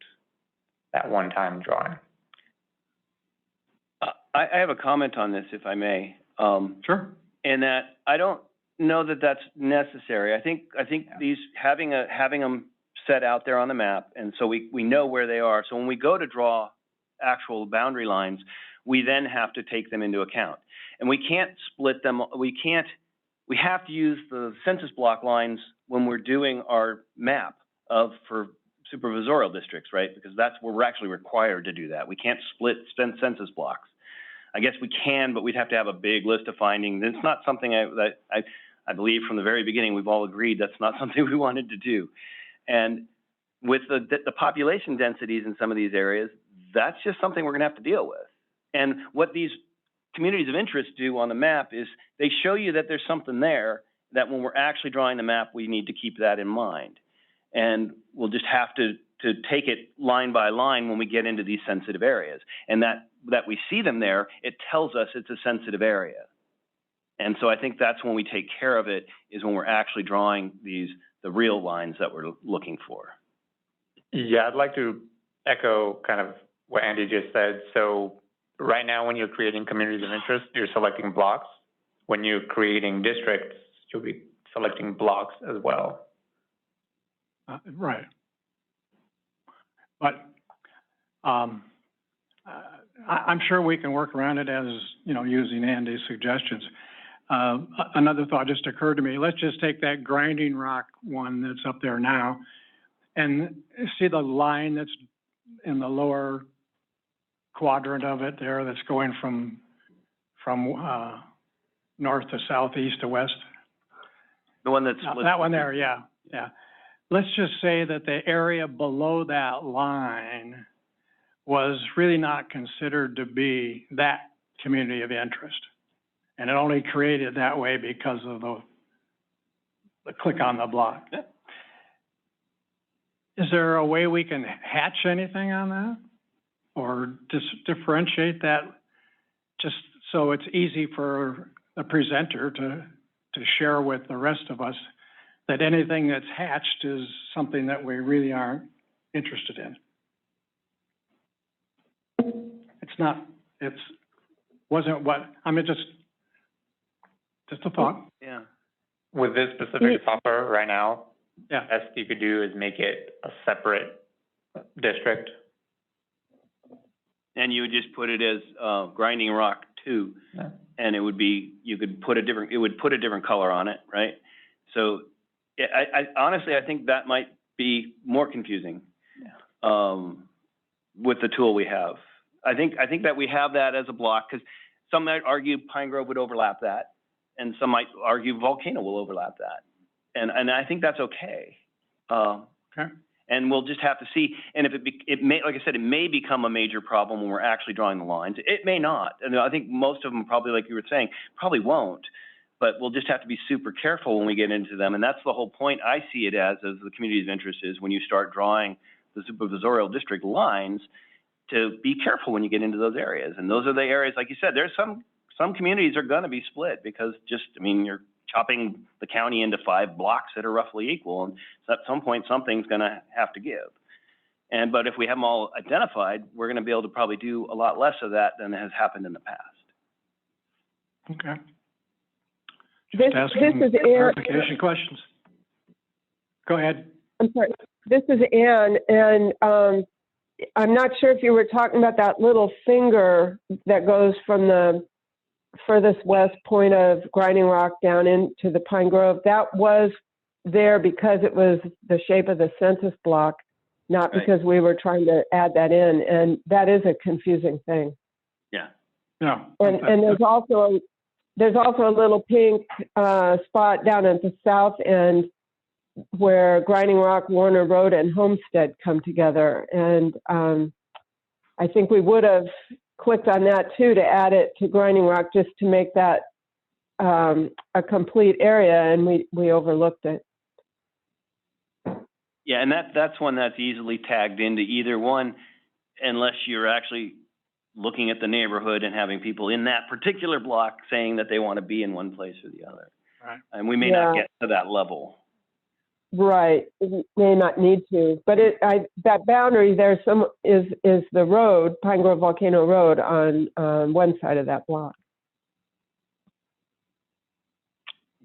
that one-time drawing. I have a comment on this, if I may. Sure. And that I don't know that that's necessary. I think these, having them set out there on the map, and so we know where they are. So when we go to draw actual boundary lines, we then have to take them into account. And we can't split them, we have to use the census block lines when we're doing our map for supervisorial districts, right? Because that's where we're actually required to do that. We can't split census blocks. I guess we can, but we'd have to have a big list of findings. It's not something that I believe from the very beginning we've all agreed that's not something we wanted to do. And with the population densities in some of these areas, that's just something we're gonna have to deal with. And what these communities of interest do on the map is they show you that there's something there, that when we're actually drawing the map, we need to keep that in mind. And we'll just have to take it line by line when we get into these sensitive areas. And that we see them there, it tells us it's a sensitive area. And so I think that's when we take care of it, is when we're actually drawing the real lines that we're looking for. Yeah, I'd like to echo kind of what Andy just said. So right now, when you're creating communities of interest, you're selecting blocks. When you're creating districts, you'll be selecting blocks as well. Right. But I'm sure we can work around it, as, you know, using Andy's suggestions. Another thought just occurred to me. Let's just take that Grinding Rock one that's up there now and see the line that's in the lower quadrant of it there, that's going from north to south, east to west. The one that's that one there, yeah. Let's just say that the area below that line was really not considered to be that community of interest. And it only created that way because of the click on the block. Yeah. Is there a way we can hatch anything on that? Or differentiate that, just so it's easy for the presenter to share with the rest of us that anything that's hatched is something that we really aren't interested in? Wasn't what, I mean, just a thought. Yeah. With this specific software right now, Yeah. best you could do is make it a separate district. And you would just put it as, Grinding Rock 2. Yeah. And it would be, it would put a different color on it, right? So, yeah, I honestly, I think that might be more confusing, with the tool we have. I think that we have that as a block, because some might argue Pine Grove would overlap that, and some might argue Volcano will overlap that. And I think that's okay. Okay. And we'll just have to see. And if it may, like I said, it may become a major problem when we're actually drawing the lines. It may not. And I think most of them probably, like you were saying, probably won't. But we'll just have to be super careful when we get into them. And that's the whole point I see it as the community of interest is when you start drawing the supervisorial district lines, to be careful when you get into those areas. And those are the areas, like you said, there's some communities are going to be split because you're chopping the county into 5 blocks that are roughly equal. And so at some point, something's going to have to give. But if we have them all identified, we're going to be able to probably do a lot less of that than has happened in the past. Okay. This is clarification questions. Go ahead. I'm sorry. This is Ann, and I'm not sure if you were talking about that little finger that goes from the furthest west point of Grinding Rock down into the Pine Grove. That was there because it was the shape of the census block, not because we were trying to add that in. And that is a confusing thing. Yeah. No. And there's also a little pink spot down at the south end where Grinding Rock, Warner Road, and Homestead come together. And I think we would have clicked on that too to add it to Grinding Rock just to make that a complete area, and we overlooked it. Yeah, and that's one that's easily tagged into either one, unless you're actually looking at the neighborhood and having people in that particular block saying that they want to be in one place or the other. Right. And we may not get to that level. Right, it may not need to, but that boundary there is the road, Pine Grove Volcano Road, on one side of that block.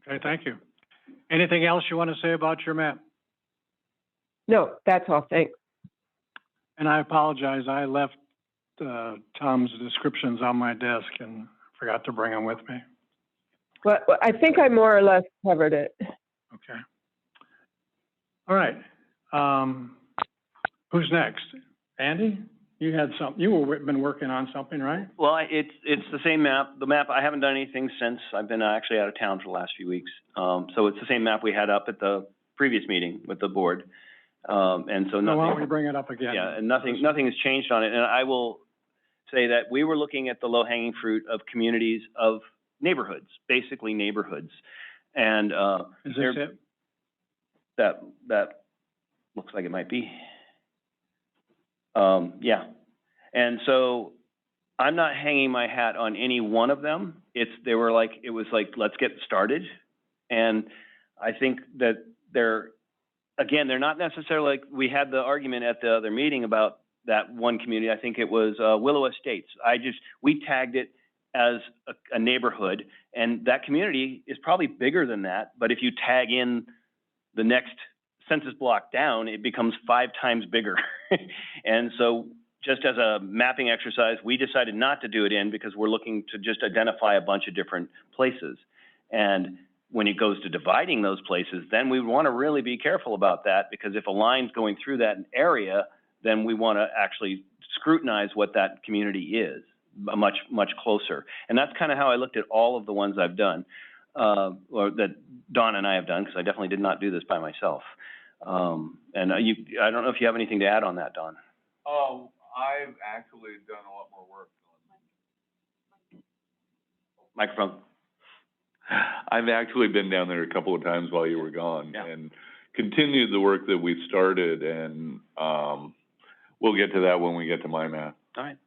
Okay, thank you. Anything else you want to say about your map? No, that's all, thanks. And I apologize, I left Tom's descriptions on my desk and forgot to bring them with me. Well, I think I more or less covered it. Okay. All right. Who's next? Andy? You had something. Been working on something, right? Well, it's the same map. The map, I haven't done anything since. I've been actually out of town for the last few weeks. So it's the same map we had up at the previous meeting with the board. And so nothing. Why don't we bring it up again? Yeah, and nothing has changed on it. And I will say that we were looking at the low-hanging fruit of communities of neighborhoods, basically neighborhoods. And is this it? That looks like it might be. Yeah. And so I'm not hanging my hat on any one of them. It was like, let's get started. And I think that they're not necessarily like, we had the argument at the other meeting about that one community. I think it was Willow Estates. We tagged it as a neighborhood, and that community is probably bigger than that. But if you tag in the next census block down, it becomes 5 times bigger. And so just as a mapping exercise, we decided not to do it in because we're looking to just identify a bunch of different places. And when it goes to dividing those places, then we want to really be careful about that, because if a line's going through that area, then we want to actually scrutinize what that community is much, much closer. And that's kind of how I looked at all of the ones I've done, or that Don and I have done, because I definitely did not do this by myself. And I don't know if you have anything to add on that, Don. I've actually done a lot more work on microphone. I've actually been down there a couple of times while you were gone, Yeah. and continued the work that we started, and, we'll get to that when we get to my map. All right.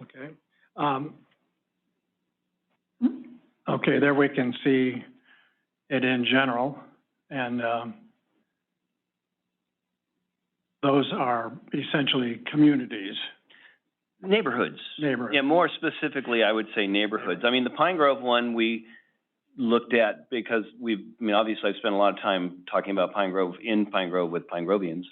Okay. Okay, there we can see it in general, and, those are essentially communities, Neighborhoods. neighborhoods. Yeah, more specifically, I would say neighborhoods. I mean, the Pine Grove one, we looked at because obviously I've spent a lot of time talking about Pine Grove in Pine Grove with Pine Grovians.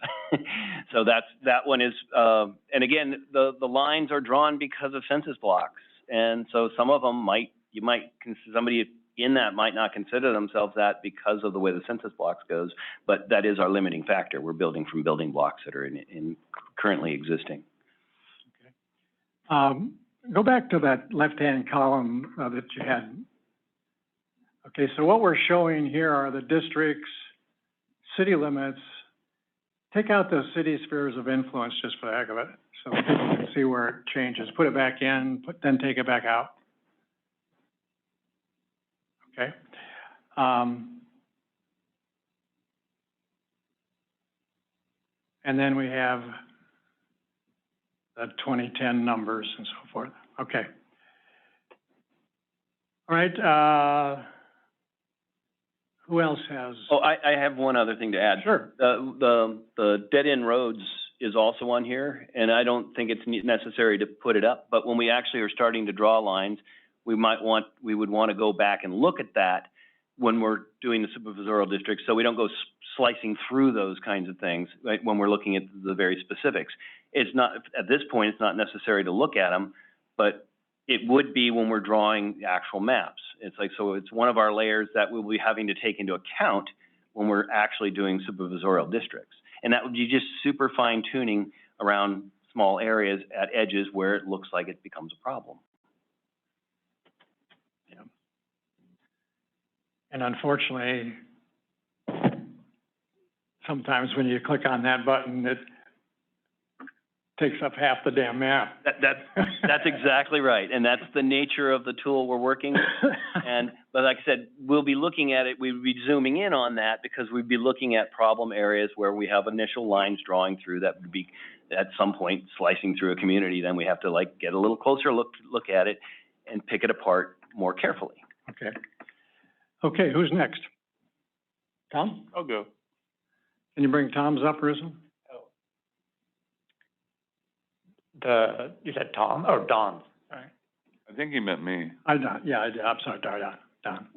So that one is, and again, the lines are drawn because of census blocks. And so some of them somebody in that might not consider themselves that because of the way the census blocks goes, but that is our limiting factor. We're building from building blocks that are in currently existing. Go back to that left-hand column that you had. Okay, so what we're showing here are the districts, city limits. Take out the city spheres of influence just for the heck of it, so people can see where it changes. Put it back in, then take it back out. Okay. And then we have the 2010 numbers and so forth. Okay. All right. Who else has? Oh, I have one other thing to add. Sure. The dead end roads is also on here, and I don't think it's necessary to put it up, but when we actually are starting to draw lines, we would want to go back and look at that when we're doing the supervisorial districts, so we don't go slicing through those kinds of things, right, when we're looking at the very specifics. It's not, at this point, it's not necessary to look at them, but it would be when we're drawing the actual maps. It's like, so it's one of our layers that we'll be having to take into account when we're actually doing supervisorial districts. And that would be just super fine tuning around small areas at edges where it looks like it becomes a problem. Yeah. And unfortunately, sometimes when you click on that button, it takes up half the damn map. That's exactly right, and that's the nature of the tool we're working with. But like I said, we'll be looking at it, we'd be zooming in on that because we'd be looking at problem areas where we have initial lines drawing through that would be at some point slicing through a community. Then we have to like get a little closer look at it and pick it apart more carefully. Okay. Okay, who's next? Tom? I'll go. Can you bring Tom's up, Risen? You said Tom or Don? Sorry. I think he meant me. I did. I'm sorry, Don.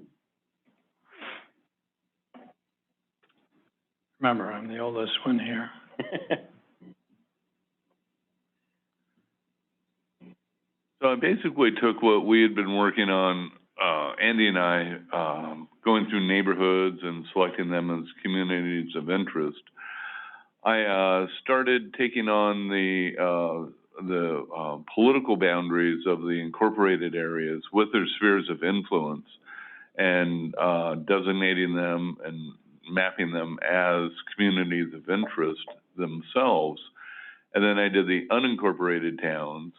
Remember, I'm the oldest one here. So I basically took what we had been working on, Andy and I, going through neighborhoods and selecting them as communities of interest. I started taking on the political boundaries of the incorporated areas with their spheres of influence and designating them and mapping them as communities of interest themselves. And then I did the unincorporated towns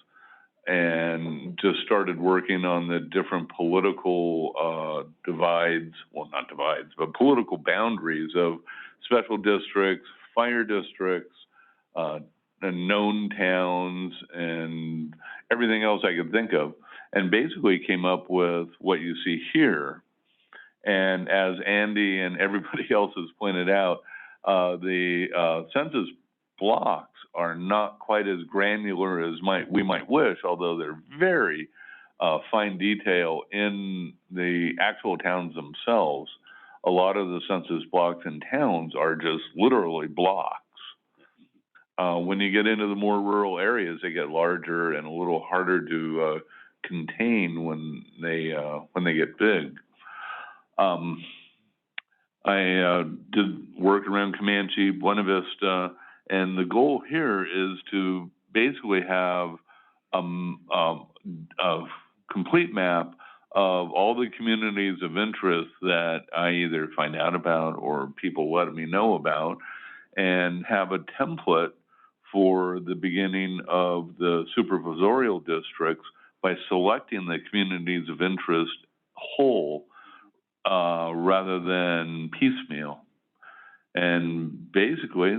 and just started working on the different political divides, well, not divides, but political boundaries of special districts, fire districts, and known towns, and everything else I could think of, and basically came up with what you see here. And as Andy and everybody else has pointed out, the census blocks are not quite as granular as we might wish, although they're very fine detail in the actual towns themselves. A lot of the census blocks in towns are just literally blocks. When you get into the more rural areas, they get larger and a little harder to contain when they get big. I did work around Comanche, Buena Vista, and the goal here is to basically have a complete map of all the communities of interest that I either find out about or people let me know about, and have a template for the beginning of the supervisorial districts by selecting the communities of interest whole, rather than piecemeal. And basically,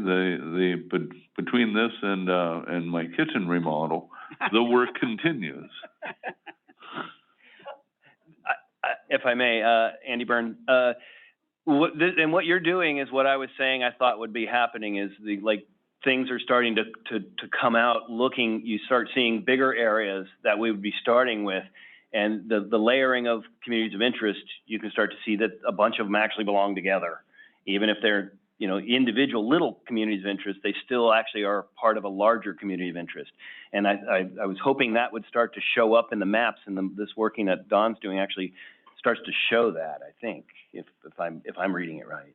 between this and my kitchen remodel, the work continues. If I may, Andy Byrne, what you're doing is what I was saying I thought would be happening is things are starting to come out looking, you start seeing bigger areas that we would be starting with, and the layering of communities of interest, you can start to see that a bunch of them actually belong together. Even if they're, individual little communities of interest, they still actually are part of a larger community of interest. And I was hoping that would start to show up in the maps, and this working that Don's doing actually starts to show that, I think, if I'm reading it right.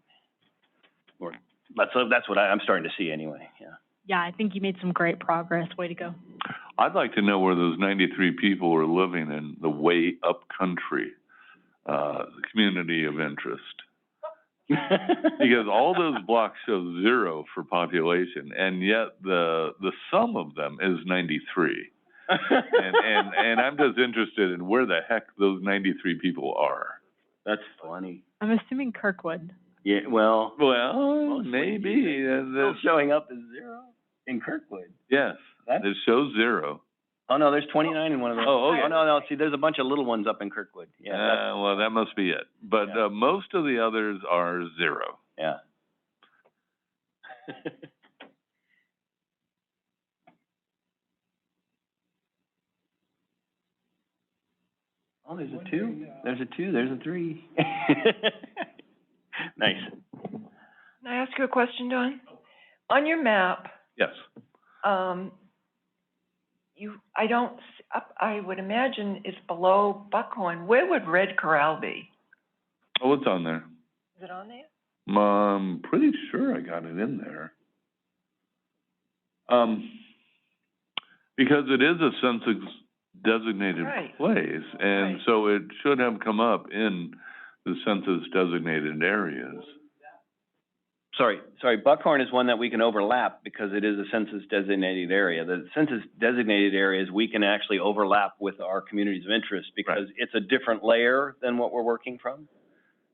Or that's what I'm starting to see anyway, yeah. Yeah, I think you made some great progress. Way to go. I'd like to know where those 93 people are living in the way up country, the community of interest. Because all those blocks show 0 for population, and yet the sum of them is 93. and I'm just interested in where the heck those 93 people are. That's funny. I'm assuming Kirkwood. Yeah, well, maybe. Still showing up as 0 in Kirkwood. Yes, it shows 0. Oh, no, there's 29 in one of those. Oh, okay. Oh, no, see, there's a bunch of little ones up in Kirkwood. Yeah. Well, that must be it. But most of the others are 0. Yeah. Oh, there's a 2. There's a 2. There's a 3. Nice. Can I ask you a question, Don? On your map, Yes. I would imagine it's below Buckhorn. Where would Red Corral be? Oh, it's on there. Is it on there? I'm pretty sure I got it in there. Because it is a census designated place, and so it should have come up in the census designated areas. Sorry, Buckhorn is one that we can overlap because it is a census designated area. The census designated areas we can actually overlap with our communities of interest because it's a different layer than what we're working from.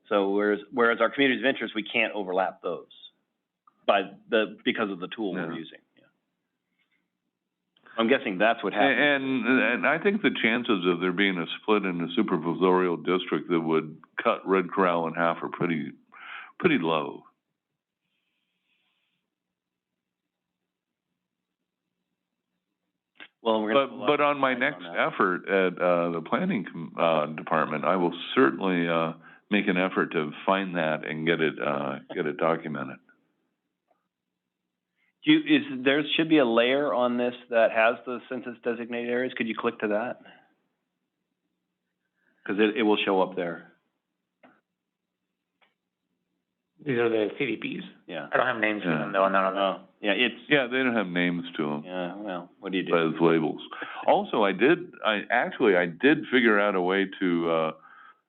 So whereas our communities of interest, we can't overlap those because of the tool we're using. Yeah. I'm guessing that's what happened. And I think the chances of there being a split in a supervisorial district that would cut Red Corral in half are pretty low. Well, but on my next effort at the planning department, I will certainly make an effort to find that and get it documented. There should be a layer on this that has the census designated areas. Could you click to that? Because it will show up there. These are the CDPs? Yeah. I don't have names to them though, none of them. Yeah, they don't have names to them. Yeah, well, what do you do? As labels. Also, I did figure out a way to,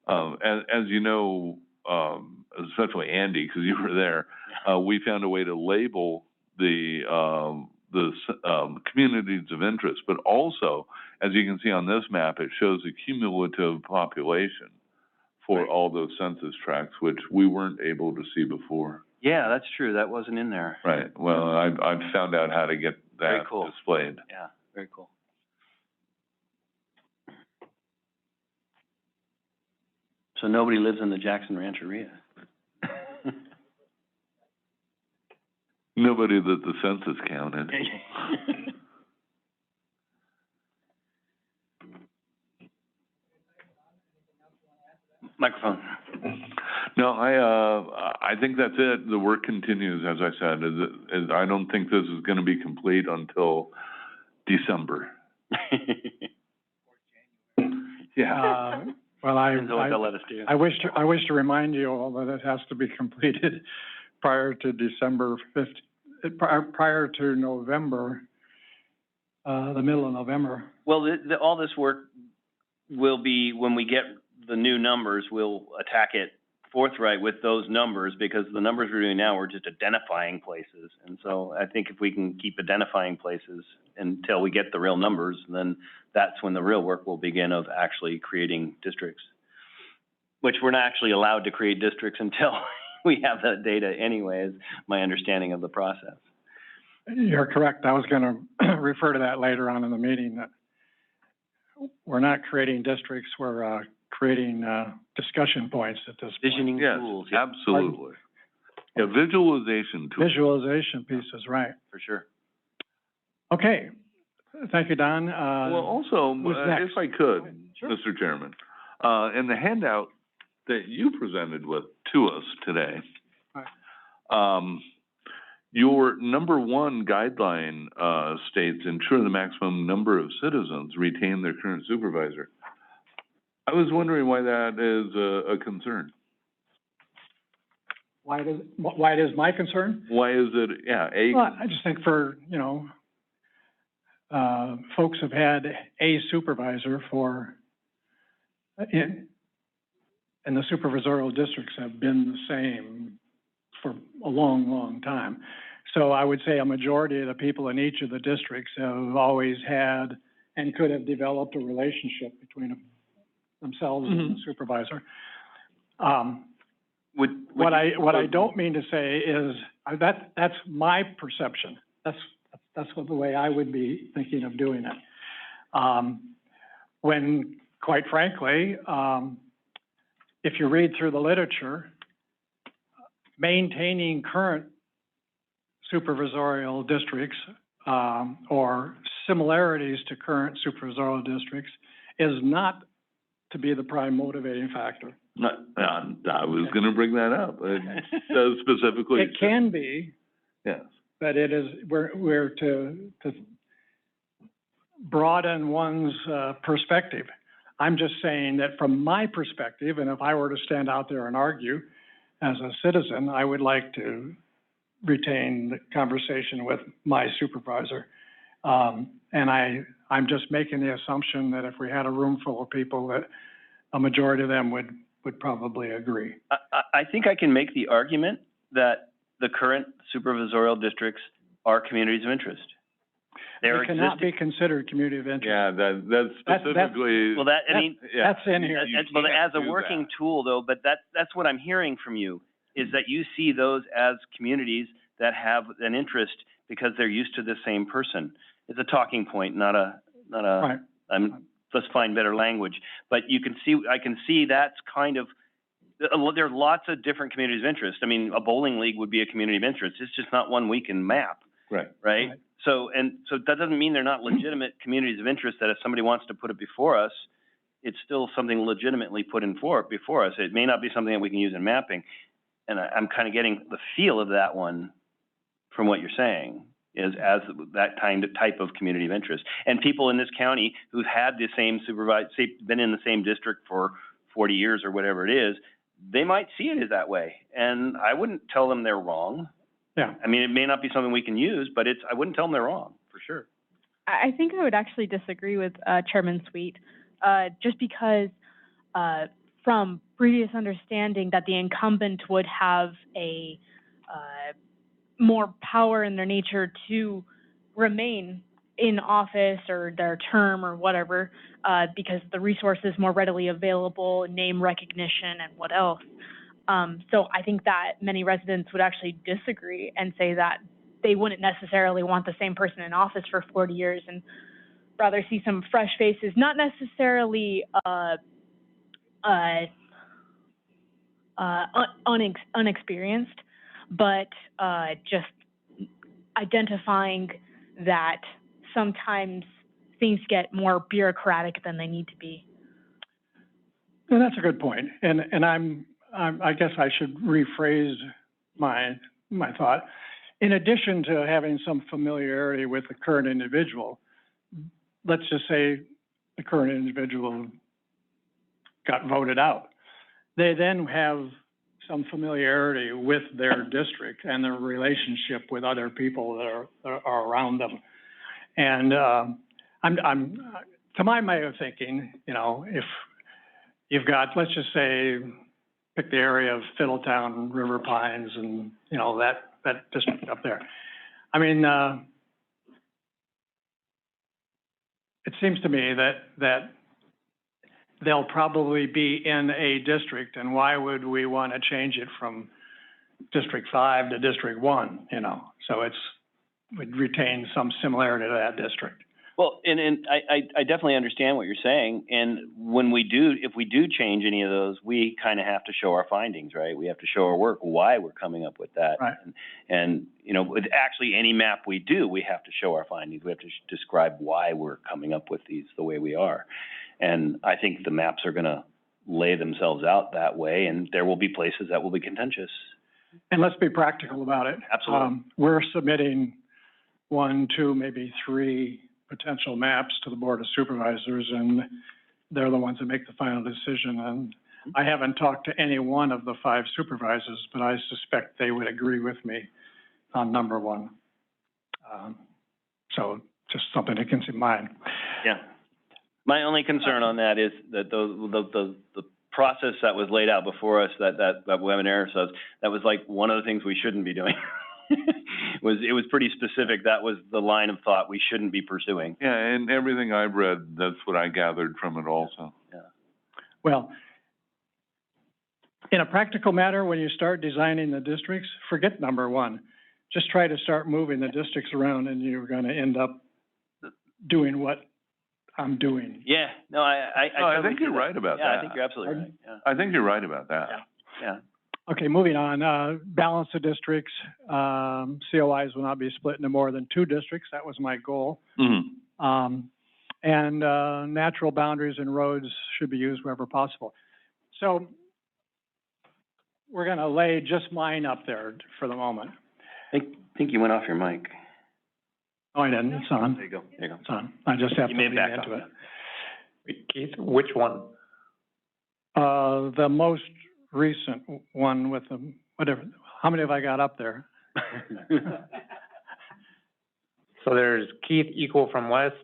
as you know, especially Andy, because you were there, we found a way to label the communities of interest, but also, as you can see on this map, it shows the cumulative population for all those census tracts, which we weren't able to see before. Yeah, that's true. That wasn't in there. Right. Well, I found out how to get that displayed. Yeah, very cool. So nobody lives in the Jackson Rancheria. Nobody that the census counted. Microphone. No, I think that's it. The work continues, as I said. I don't think this is going to be complete until December. Yeah. Well, I wish to remind you all that it has to be completed prior to December 5th, prior to November, the middle of November. Well, all this work will be, when we get the new numbers, we'll attack it forthright with those numbers, because the numbers we're doing now, we're just identifying places. And so I think if we can keep identifying places until we get the real numbers, then that's when the real work will begin of actually creating districts, which we're not actually allowed to create districts until we have that data anyway, is my understanding of the process. You're correct. I was gonna refer to that later on in the meeting, that we're not creating districts, we're, creating, discussion points at this point. Visioning Yes, tools, yeah, absolutely. Yeah, visualization tools. Visualization piece is right. for sure. Okay. Thank you, Don. Well, also, who's next? if I could, Sure. Mr. Chairman, in the handout that you presented to us today, your number one guideline, states ensure the maximum number of citizens retain their current supervisor. I was wondering why that is a concern. Why it is my concern? Why is it, Well, I just think for, folks have had a supervisor and the supervisorial districts have been the same for a long, long time. So I would say a majority of the people in each of the districts have always had and could have developed a relationship between themselves and the supervisor. What I don't mean to say is that's my perception. That's the way I would be thinking of doing it. When, quite frankly, if you read through the literature, maintaining current supervisorial districts or similarities to current supervisorial districts is not to be the prime motivating factor. I was going to bring that up. It says specifically. It can be. Yes. But it is, we're to broaden one's perspective. I'm just saying that from my perspective, and if I were to stand out there and argue as a citizen, I would like to retain the conversation with my supervisor. And I'm just making the assumption that if we had a room full of people, that a majority of them would probably agree. I think I can make the argument that the current supervisorial districts are communities of interest. They cannot be considered community of interest. Yeah, that's specifically. Well, that, I mean. That's in here. Well, as a working tool though, but that's what I'm hearing from you, is that you see those as communities that have an interest because they're used to the same person. It's a talking point, not a, Right. Let's find better language. But I can see that's kind of, there are lots of different communities of interest. I mean, a bowling league would be a community of interest. It's just not one we can map. Right. Right? So that doesn't mean they're not legitimate communities of interest, that if somebody wants to put it before us, it's still something legitimately put in before us. It may not be something that we can use in mapping. And I'm kind of getting the feel of that one from what you're saying, is as that type of community of interest. And people in this county who've had the same been in the same district for 40 years or whatever it is, they might see it as that way. And I wouldn't tell them they're wrong. Yeah. I mean, it may not be something we can use, but I wouldn't tell them they're wrong, for sure. I think I would actually disagree with Chairman Sweet, just because from previous understanding that the incumbent would have a more power in their nature to remain in office or their term or whatever, because the resource is more readily available, name recognition, and what else. So I think that many residents would actually disagree and say that they wouldn't necessarily want the same person in office for 40 years and rather see some fresh faces, not necessarily unexperienced, but just identifying that sometimes things get more bureaucratic than they need to be. And that's a good point. And I guess I should rephrase my thought. In addition to having some familiarity with the current individual, let's just say the current individual got voted out. They then have some familiarity with their district and their relationship with other people that are around them. And I'm to my way of thinking, if you've got, let's just say, pick the area of Fiddletown, River Pines, and that district up there. I mean, it seems to me that they'll probably be in a district, and why would we want to change it from District 5 to District 1, you know? So would retain some similarity to that district. Well, and I definitely understand what you're saying, and if we do change any of those, we kind of have to show our findings, right? We have to show our work, why we're coming up with that. Right. And you know, with actually any map we do, we have to show our findings. We have to describe why we're coming up with these the way we are. And I think the maps are gonna lay themselves out that way, and there will be places that will be contentious. And let's be practical about it. Absolutely. We're submitting 1, 2, maybe 3 potential maps to the Board of Supervisors, and they're the ones that make the final decision. And I haven't talked to any one of the 5 supervisors, but I suspect they would agree with me on number 1. So just something to keep in mind. Yeah. My only concern on that is that the process that was laid out before us, that webinar says, that was like one of the things we shouldn't be doing. It was pretty specific. That was the line of thought we shouldn't be pursuing. Yeah, and everything I've read, that's what I gathered from it also. Yeah. Well, in a practical matter, when you start designing the districts, forget number 1. Just try to start moving the districts around, and you're going to end up doing what I'm doing. Yeah, no, I think you're right about that. Yeah, I think you're absolutely right. Yeah. I think you're right about that. Yeah. Okay, moving on. Balance of districts. COIs will not be split into more than 2 districts. That was my goal. Mm-hmm. And natural boundaries and roads should be used wherever possible. So we're going to lay just mine up there for the moment. I think you went off your mic. Oh, I didn't. It's on. There you go. There you go. It's on. I just have to lean back into it. Wait, Keith, which one? The most recent one with the, whatever, how many have I got up there? So there's Keith equal from west,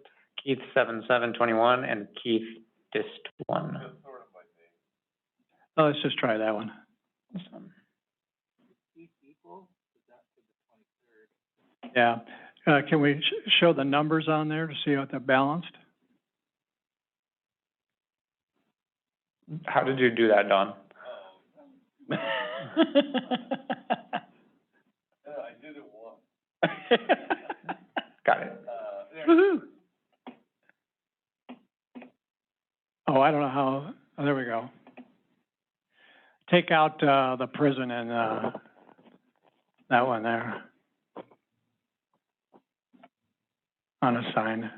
Keith 7721, and Keith dist 1. Oh, let's just try that one. Yeah. Can we show the numbers on there to see what they're balanced? How did you do that, Don? I did it once. Got it. Woohoo! Oh, I don't know how, oh, there we go. Take out, the prison and, that one there. Unassigned.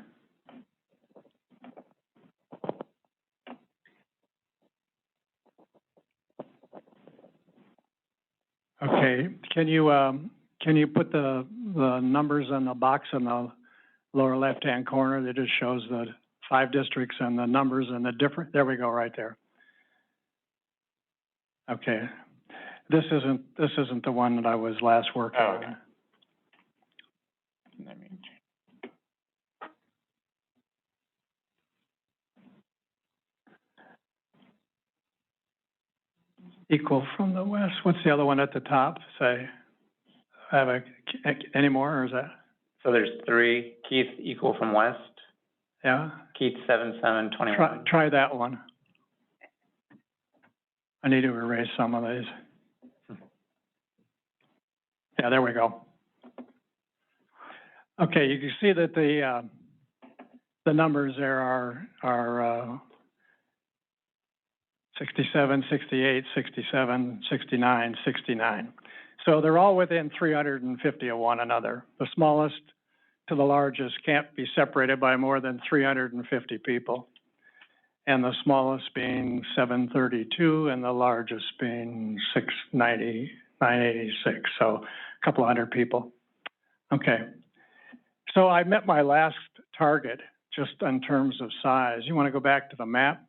Okay, can you put the numbers on the box in the lower left-hand corner that just shows the 5 districts and the numbers and the different, there we go, right there. Okay, this isn't the one that I was last working on. Let me Equal from the west. What's the other one at the top? Say, any more, or is that? So there's 3, Keith equal from west, Yeah. Keith 7721. Try that one. I need to erase some of these. Yeah, there we go. Okay, you can see that the numbers there are 67, 68, 67, 69, 69. So they're all within 350 of one another. The smallest to the largest can't be separated by more than 350 people. And the smallest being 732 and the largest being 986, so a couple 100 people. Okay, so I met my last target just in terms of size. You want to go back to the map?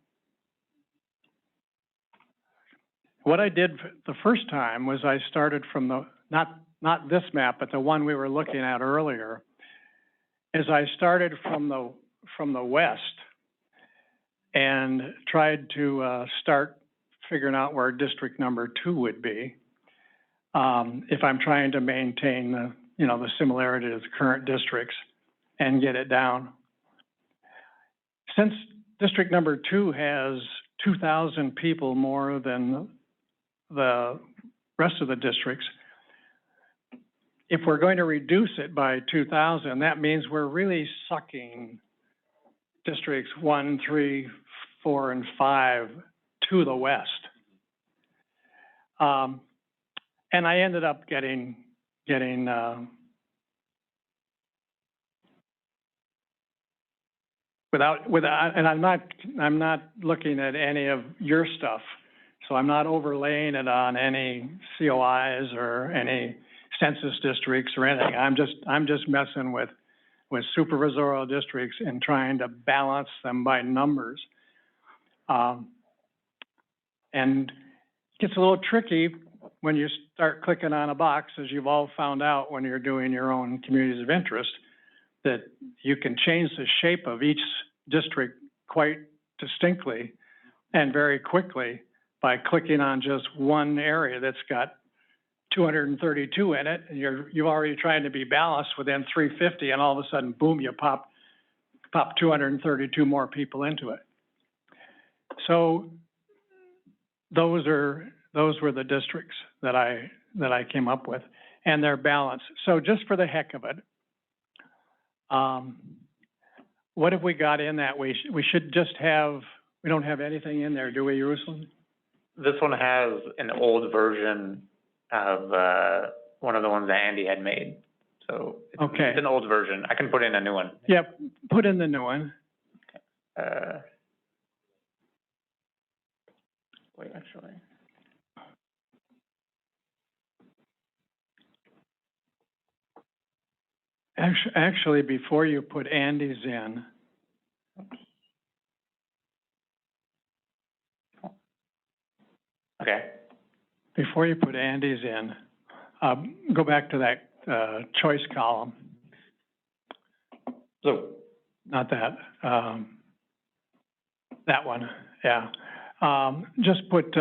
What I did the first time was I started from the, not this map, but the one we were looking at earlier, is I started from the west and tried to start figuring out where district number 2 would be. If I'm trying to maintain the similarity of the current districts and get it down. since District Number 2 has 2,000 people more than the rest of the districts, if we're going to reduce it by 2,000, that means we're really sucking districts 1, 3, 4, and 5 to the west. And I ended up getting and I'm not looking at any of your stuff, so I'm not overlaying it on any COIs or any census districts or anything. I'm just messing with supervisorial districts and trying to balance them by numbers. And it gets a little tricky when you start clicking on a box, as you've all found out when you're doing your own communities of interest, that you can change the shape of each district quite distinctly and very quickly by clicking on just one area that's got 232 in it, and you're already trying to be balanced within 350, and all of a sudden, boom, you pop 232 more people into it. So those were the districts that I came up with, and their balance. So just for the heck of it, what have we got in that? We should just have, we don't have anything in there, do we, Jerusalem? This one has an old version of one of the ones that Andy had made. So it's an old version. I can put in a new one. Yep, put in the new one. Wait, actually. Actually, before you put Andy's in, okay. Before you put Andy's in, go back to that choice column. So, not that. That one, yeah. Just put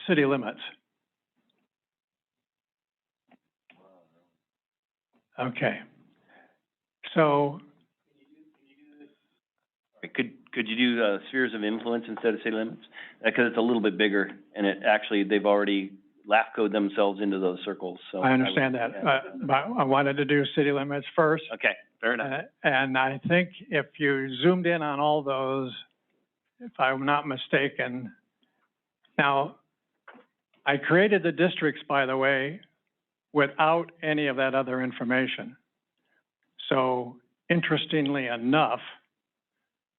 city limits. Okay. So. Could you do spheres of influence instead of city limits? Because it's a little bit bigger, and it actually, they've already LAFCO'd themselves into those circles, so. I understand that, but I wanted to do city limits first. Okay, fair enough. And I think if you zoomed in on all those, if I'm not mistaken, now, I created the districts, by the way, without any of that other information. So interestingly enough,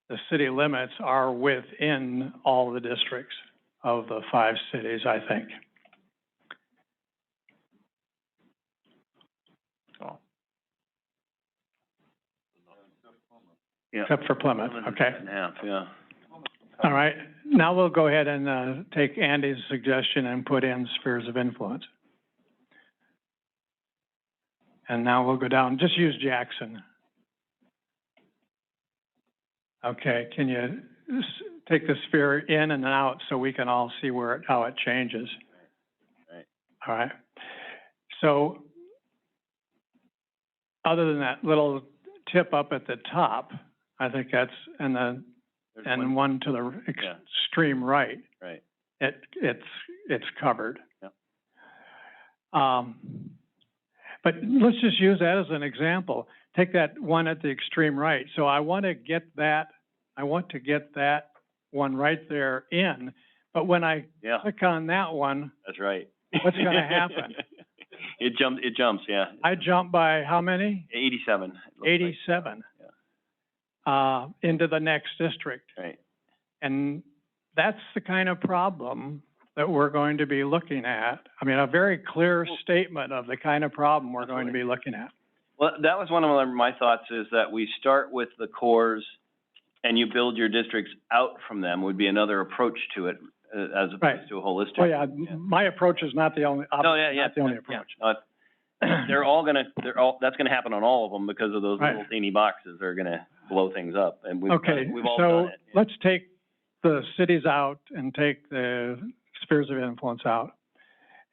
the city limits are within all the districts of the 5 cities, I think. Oh. Yeah. Except for Plymouth, okay. Yeah. All right, now we'll go ahead and take Andy's suggestion and put in spheres of influence. And now we'll go down, just use Jackson. Okay, can you take the sphere in and out so we can all see how it changes? Right. All right. So other than that little tip up at the top, I think that's, and one to the extreme right. Right. It's covered. Yep. But let's just use that as an example. Take that one at the extreme right. So I want to get that one right there in. But when I click on that one, that's right. What's going to happen? It jumps, yeah. I jump by how many? 87. 87. Like. Into the next district. Right. And that's the kind of problem that we're going to be looking at. I mean, a very clear statement of the kind of problem we're going to be looking at. Well, that was one of my thoughts, is that we start with the cores and you build your districts out from them would be another approach to it, as opposed to a holistic. Oh, yeah. My approach is not the only, not the only approach. That's gonna happen on all of them because of those little teeny boxes. They're gonna blow things up, and we've all done it. Let's take the cities out and take the spheres of influence out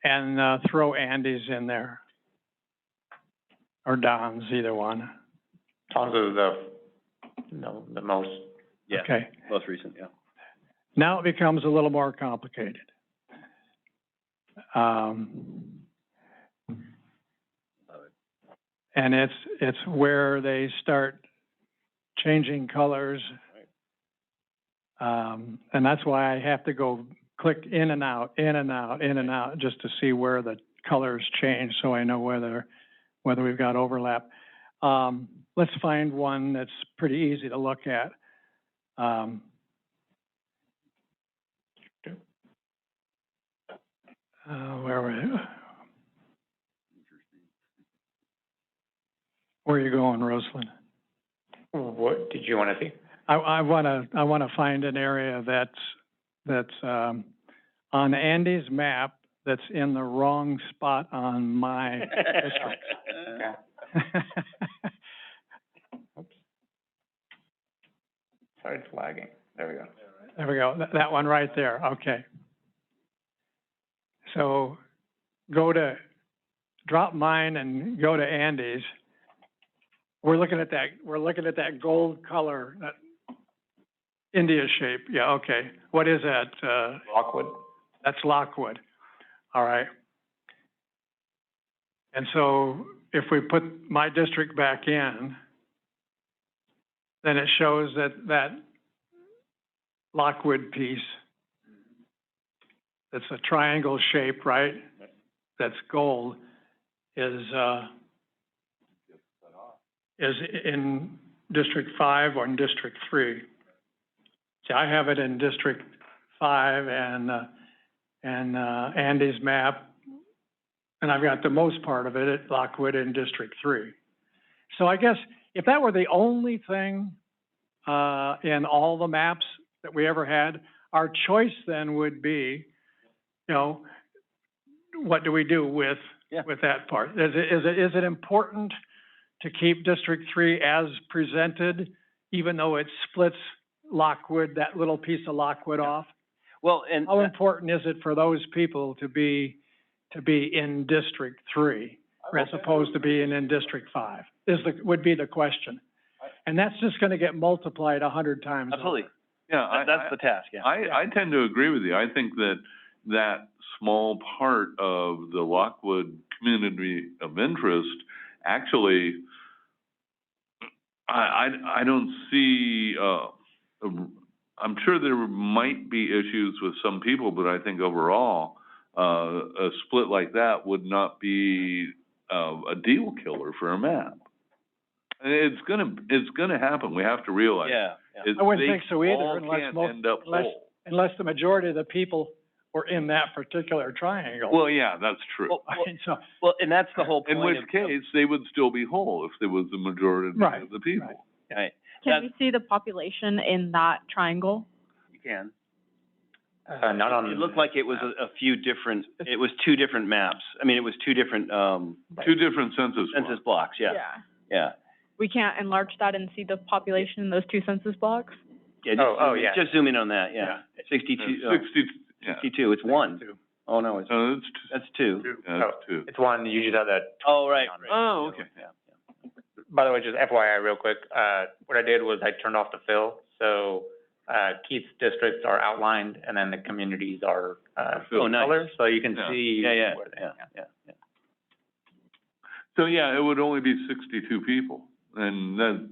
and throw Andy's in there. Or Don's, either one. Don's is the No, the most, Yeah, Okay. most recent, yeah. Now it becomes a little more complicated. And it's where they start changing colors. And that's why I have to go click in and out, in and out, in and out, just to see where the colors change, so I know whether we've got overlap. Let's find one that's pretty easy to look at. Where are you going, Rosalind? what did you want to see? I wanna find an area that's on Andy's map that's in the wrong spot on my district. Okay. Oops. Sorry, it's lagging. There we go. There we go, that one right there, okay. So drop mine and go to Andy's. We're looking at that gold color, that India shape, yeah, okay. What is that? Lockwood. That's Lockwood, all right. And so if we put my district back in, then it shows that Lockwood piece, that's a triangle shape, right? That's gold, is in District 5 or in District 3. See, I have it in District 5 and Andy's map, and I've got the most part of it at Lockwood in District 3. So I guess if that were the only thing in all the maps that we ever had, our choice then would be, you know, what do we do with that part? Is it important to keep District 3 as presented, even though it splits Lockwood, that little piece of Lockwood off? Well, and how important is it for those people to be in District 3 as opposed to being in District 5? Would be the question. And that's just gonna get multiplied 100 times. Absolutely. Over. Yeah, That's the task, yeah. I tend to agree with you. I think that small part of the Lockwood community of interest, actually, I don't see, I'm sure there might be issues with some people, but I think overall, a split like that would not be, a deal killer for a map. And it's gonna happen. We have to realize. Yeah. I wouldn't think so either, All unless can't end up whole. unless the majority of the people were in that particular triangle. Well, yeah, that's true. Well, and that's the whole point. In which case, they would still be whole if there was the majority of the people. Right. Can you see the population in that triangle? You can. Not on. It looked like it was a few different, it was two different maps. I mean, it was two different, Two different census blocks, yeah. Yeah. We can't enlarge that and see the population in those two census blocks? Yeah, just zoom in on that, yeah. 62, 62, it's one. Oh, no, that's two. Two. It's one, you just have that. Oh, right. Oh, okay. Yeah. By the way, just FYI real quick, what I did was I turned off the fill, so, Keith's districts are outlined and then the communities are, colors, so you can see. Yeah. So, yeah, it would only be 62 people. And that,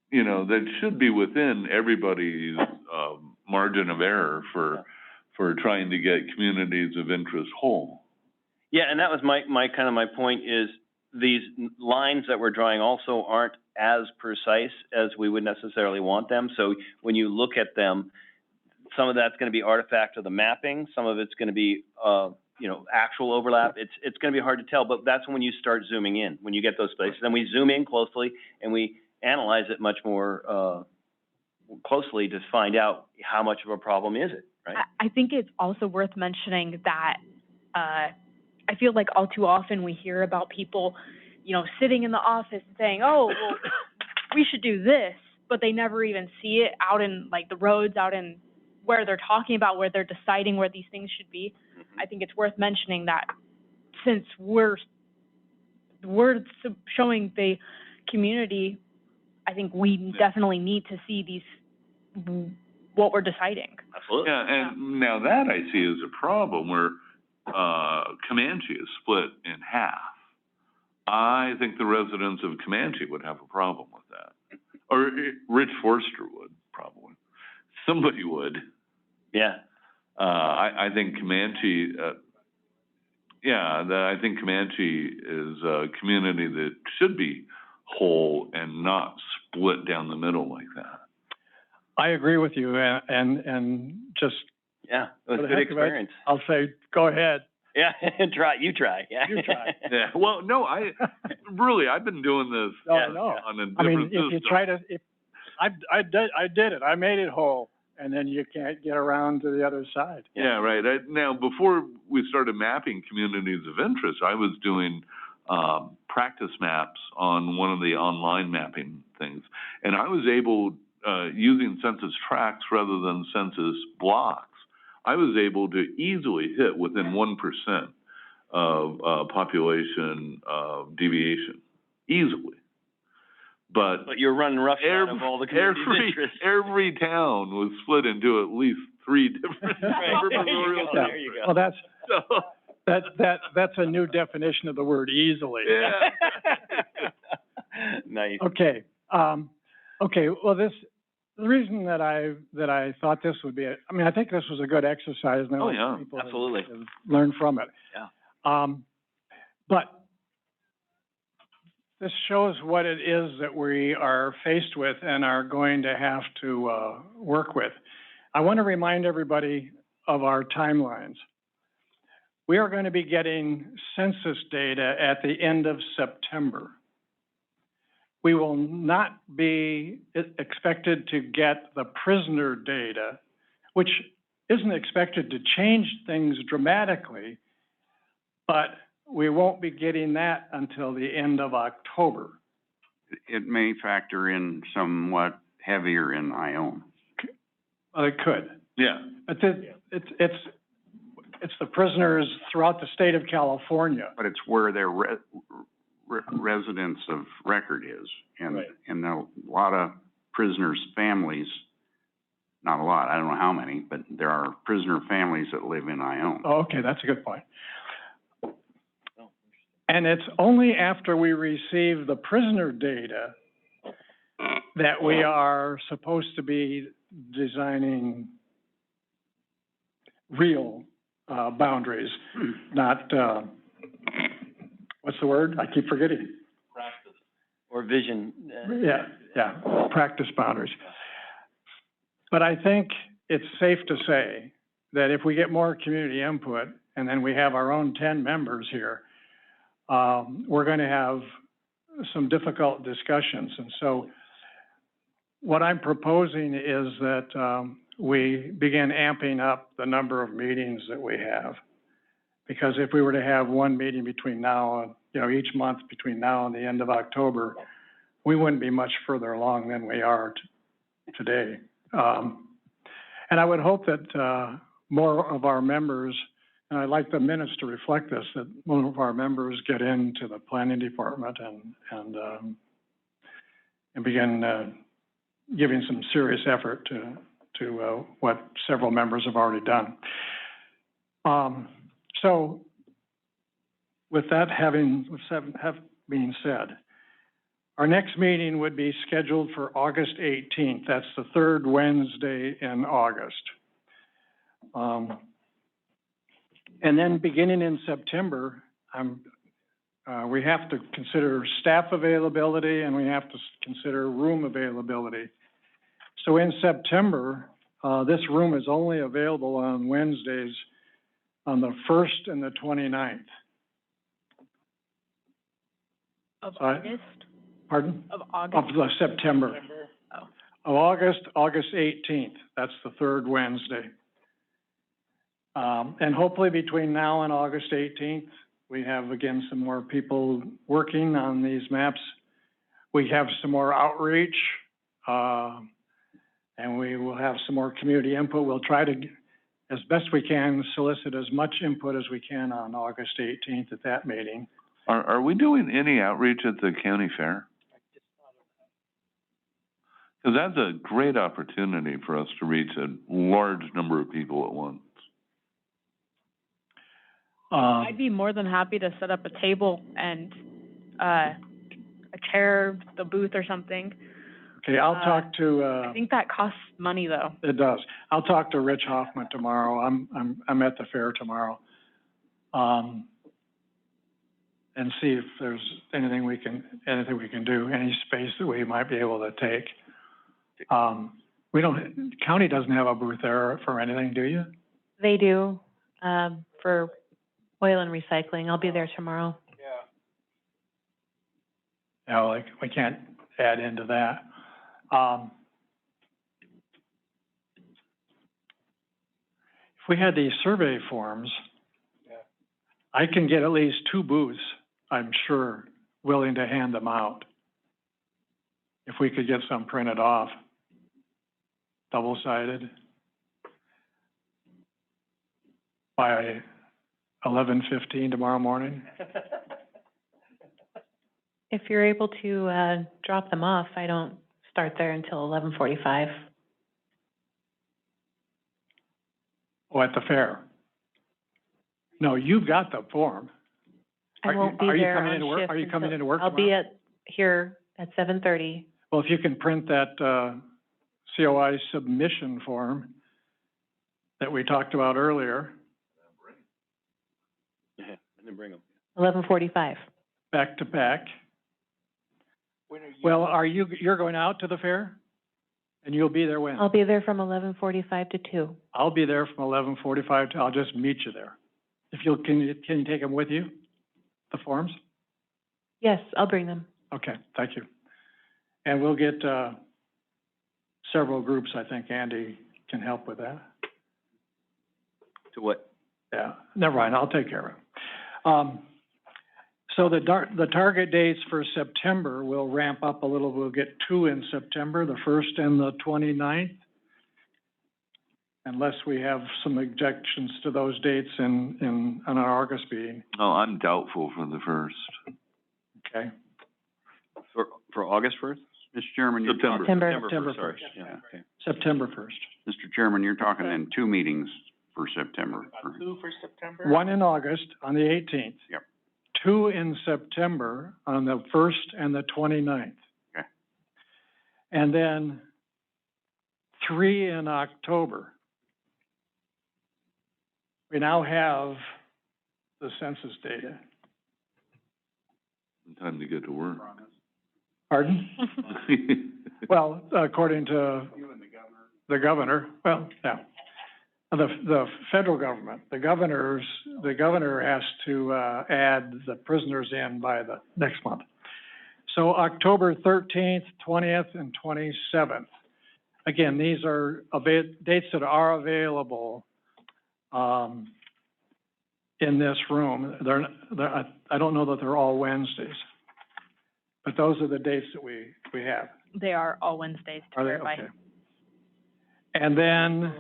you know, that should be within everybody's, margin of error for trying to get communities of interest whole. Yeah, and that was my point is these lines that we're drawing also aren't as precise as we would necessarily want them. So when you look at them, some of that's gonna be artifact of the mapping, some of it's gonna be, actual overlap. It's gonna be hard to tell, but that's when you start zooming in, when you get those places. Then we zoom in closely and we analyze it much more, closely to find out how much of a problem is it, right? I think it's also worth mentioning that, I feel like all too often we hear about people, sitting in the office saying, oh, well, we should do this, but they never even see it out in like the roads, out in where they're talking about, where they're deciding where these things should be. I think it's worth mentioning that since we're showing the community I think we definitely need to see what we're deciding. Absolutely. Yeah, and now that I see as a problem where, Comanche is split in half. I think the residents of Comanche would have a problem with that. Or Rich Forster would, probably. Somebody would. Yeah. I think Comanche, I think Comanche is a community that should be whole and not split down the middle like that. I agree with you, and just. Yeah, it was for a the good heck of it, experience. I'll say, go ahead. Yeah, you try, yeah. You try. Yeah, well, no, I've been doing this I know. on a different I mean, system. if you try to, I did it, I made it whole, and then you can't get around to the other side. Yeah, right. Now, before we started mapping communities of interest, I was doing practice maps on one of the online mapping things. And I was able, using census tracts rather than census blocks, I was able to easily hit within 1% of population deviation, easily. But you're running roughshod of all the communities of interest. Every town was split into at least 3 different gubernatorial There you go. Well, that's a new definition of the word easily. Yeah. Nice. Okay. Well, the reason that I thought this would be, I think this was a good exercise. And Oh, yeah, people absolutely. have learned from it. Yeah. But this shows what it is that we are faced with and are going to have to work with. I want to remind everybody of our timelines. We are going to be getting census data at the end of September. We will not be expected to get the prisoner data, which isn't expected to change things dramatically, but we won't be getting that until the end of October. It may factor in somewhat heavier in Ione. It could. Yeah. It's the prisoners throughout the state of California. But it's where their residence of record is. And a lot of prisoners' families, not a lot, I don't know how many, but there are prisoner families that live in Ione. Oh, okay, that's a good point. And it's only after we receive the prisoner data that we are supposed to be designing real boundaries, not, what's the word? I keep forgetting. Practice. Or vision. Practice boundaries. But I think it's safe to say that if we get more community input, and then we have our own 10 members here, we're going to have some difficult discussions. And so what I'm proposing is that we begin amping up the number of meetings that we have. Because if we were to have one meeting between now and, each month between now and the end of October, we wouldn't be much further along than we are today. And I would hope that more of our members, and I'd like the minutes to reflect this, that more of our members get into the planning department and begin giving some serious effort to what several members have already done. So with that having been said, our next meeting would be scheduled for August 18th. That's the third Wednesday in August. And then beginning in September, we have to consider staff availability and we have to consider room availability. So in September, this room is only available on Wednesdays on the 1st and the 29th. Of August? Pardon? Of August? Of September. Oh. Of August 18th. That's the third Wednesday. And hopefully between now and August 18th, we have, again, some more people working on these maps. We have some more outreach, and we will have some more community input. We'll try to, as best we can, solicit as much input as we can on August 18th at that meeting. Are we doing any outreach at the county fair? Because that's a great opportunity for us to reach a large number of people at once. I'd be more than happy to set up a table and, a chair, the booth or something. Okay, I'll talk to, I think that costs money, though. it does. I'll talk to Rich Hoffman tomorrow. I'm at the fair tomorrow. And see if there's anything we can do, any space that we might be able to take. County doesn't have a booth there for anything, do you? They do, for oil and recycling. I'll be there tomorrow. Yeah, like, we can't add into that. If we had these survey forms, I can get at least 2 booths, I'm sure, willing to hand them out. If we could get some printed off, double-sided, by 11:15 tomorrow morning. If you're able to, drop them off, I don't start there until 11:45. Oh, at the fair? No, you've got the form. I won't be Are you there coming on into work? shift Are you coming until- into work I'll be tomorrow? here at 7:30. Well, if you can print that, COI submission form that we talked about earlier, Yeah, I didn't bring them. 11:45. back to back. Well, you're going out to the fair? And you'll be there when? I'll be there from 11:45 to 2. I'll be there from 11:45 to, I'll just meet you there. Can you take them with you, the forms? Yes, I'll bring them. Okay, thank you. And we'll get, several groups, I think Andy can help with that. To what? Yeah, never mind, I'll take care of it. So the target dates for September will ramp up a little. We'll get 2 in September, the 1st and the 29th. Unless we have some objections to those dates on our August meeting. Oh, I'm doubtful for the 1st. Okay. For August 1st? Mr. Chairman, you're talking. September Sorry, 1st. yeah, okay. September 1st. Mr. Chairman, you're talking in 2 meetings for September. 2 for September? 1 in August on the 18th. Yep. 2 in September on the 1st and the 29th. Okay. And then 3 in October. We now have the census data. Time to get to work. Pardon? Well, according to the governor, well, yeah. The federal government, the governor has to, add the prisoners in by the next month. So October 13th, 20th, and 27th. Again, these are dates that are available, in this room. I don't know that they're all Wednesdays, but those are the dates that we have. They are all Wednesdays to Are they? verify. Okay. And then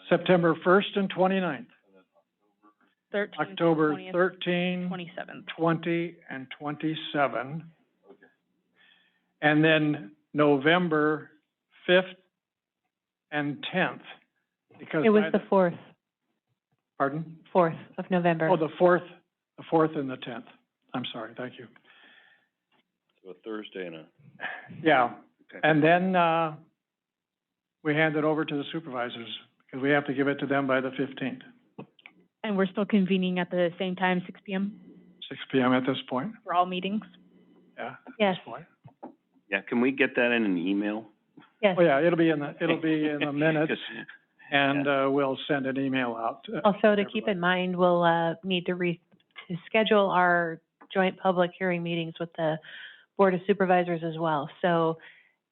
September 1st and 29th. 13th, October 20th, 13, 27th. 20, and 27. And then November 5th and 10th. Because It was by the 4th, pardon? 4th of November. Oh, the 4th and the 10th. I'm sorry, thank you. So a Thursday and a. Yeah, Okay. and then, we hand it over to the supervisors, because we have to give it to them by the 15th, And we're still convening at the same time, 6 p.m. 6 p.m. at this point, for all meetings. yeah, at Yes. this point. Yeah, can we get that in an email? Yes. Oh, yeah, it'll be in the minutes, and, we'll send an email out. Also, to keep in mind, we'll, need to schedule our joint public hearing meetings with the Board of Supervisors as well. So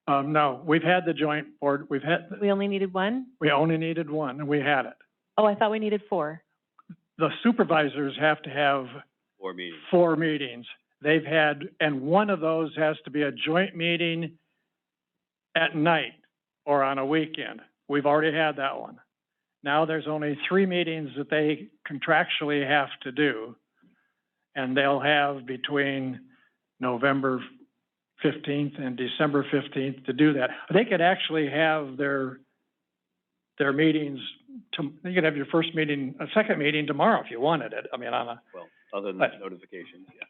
No, we've had the joint board, we only needed one? we only needed one, and we had it. Oh, I thought we needed 4. The supervisors have to have 4 meetings. 4 meetings. They've had, and one of those has to be a joint meeting at night or on a weekend. We've already had that one. Now there's only 3 meetings that they contractually have to do, and they'll have between November 15th and December 15th to do that. They could actually have their meetings, you could have your first meeting, a second meeting tomorrow if you wanted it. I mean, on a, Well, other than But- notifications, yeah.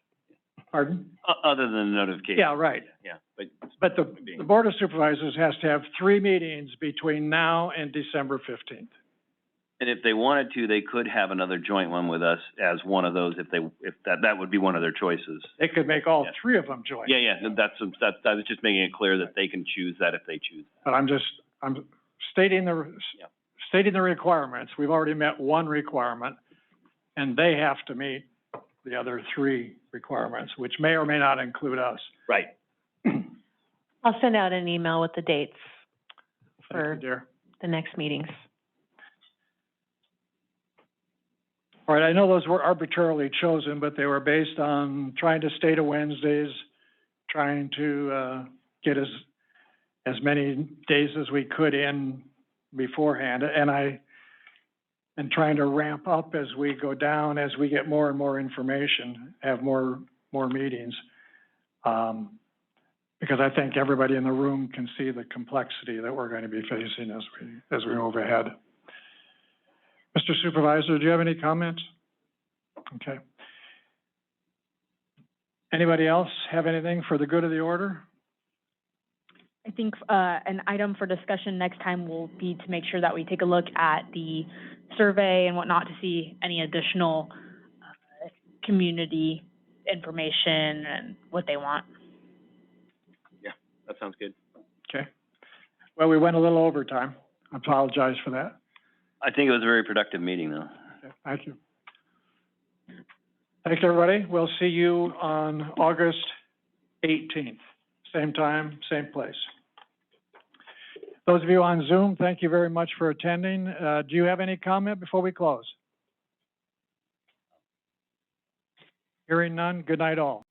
pardon? Other than notifications. Yeah, right. Yeah, But the Board of Supervisors has to have 3 meetings between now and December 15th. and if they wanted to, they could have another joint one with us as one of those, if that would be one of their choices. They could make all Yeah. 3 of them joint. Yeah, I was just making it clear that they can choose that if they choose. But I'm stating the requirements. We've already met 1 requirement, and they have to meet the other 3 requirements, which may or may not include us. Right. I'll send out an email with the dates Thank you, for dear. the next meetings. All right, I know those were arbitrarily chosen, but they were based on trying to stay to Wednesdays, trying to get as many days as we could in beforehand, and trying to ramp up as we go down, as we get more and more information, have more meetings. Because I think everybody in the room can see the complexity that we're going to be facing as we move ahead. Mr. Supervisor, do you have any comments? Okay. Anybody else have anything for the good of the order? I think an item for discussion next time will be to make sure that we take a look at the survey and whatnot to see any additional community information and what they want. Yeah, that sounds good. Okay. Well, we went a little over time. I apologize for that. I think it was a very productive meeting, though. Okay, thank you. Thanks, everybody. We'll see you on August 18th. Same time, same place. Those of you on Zoom, thank you very much for attending. Do you have any comment before we close? Hearing none, good night all.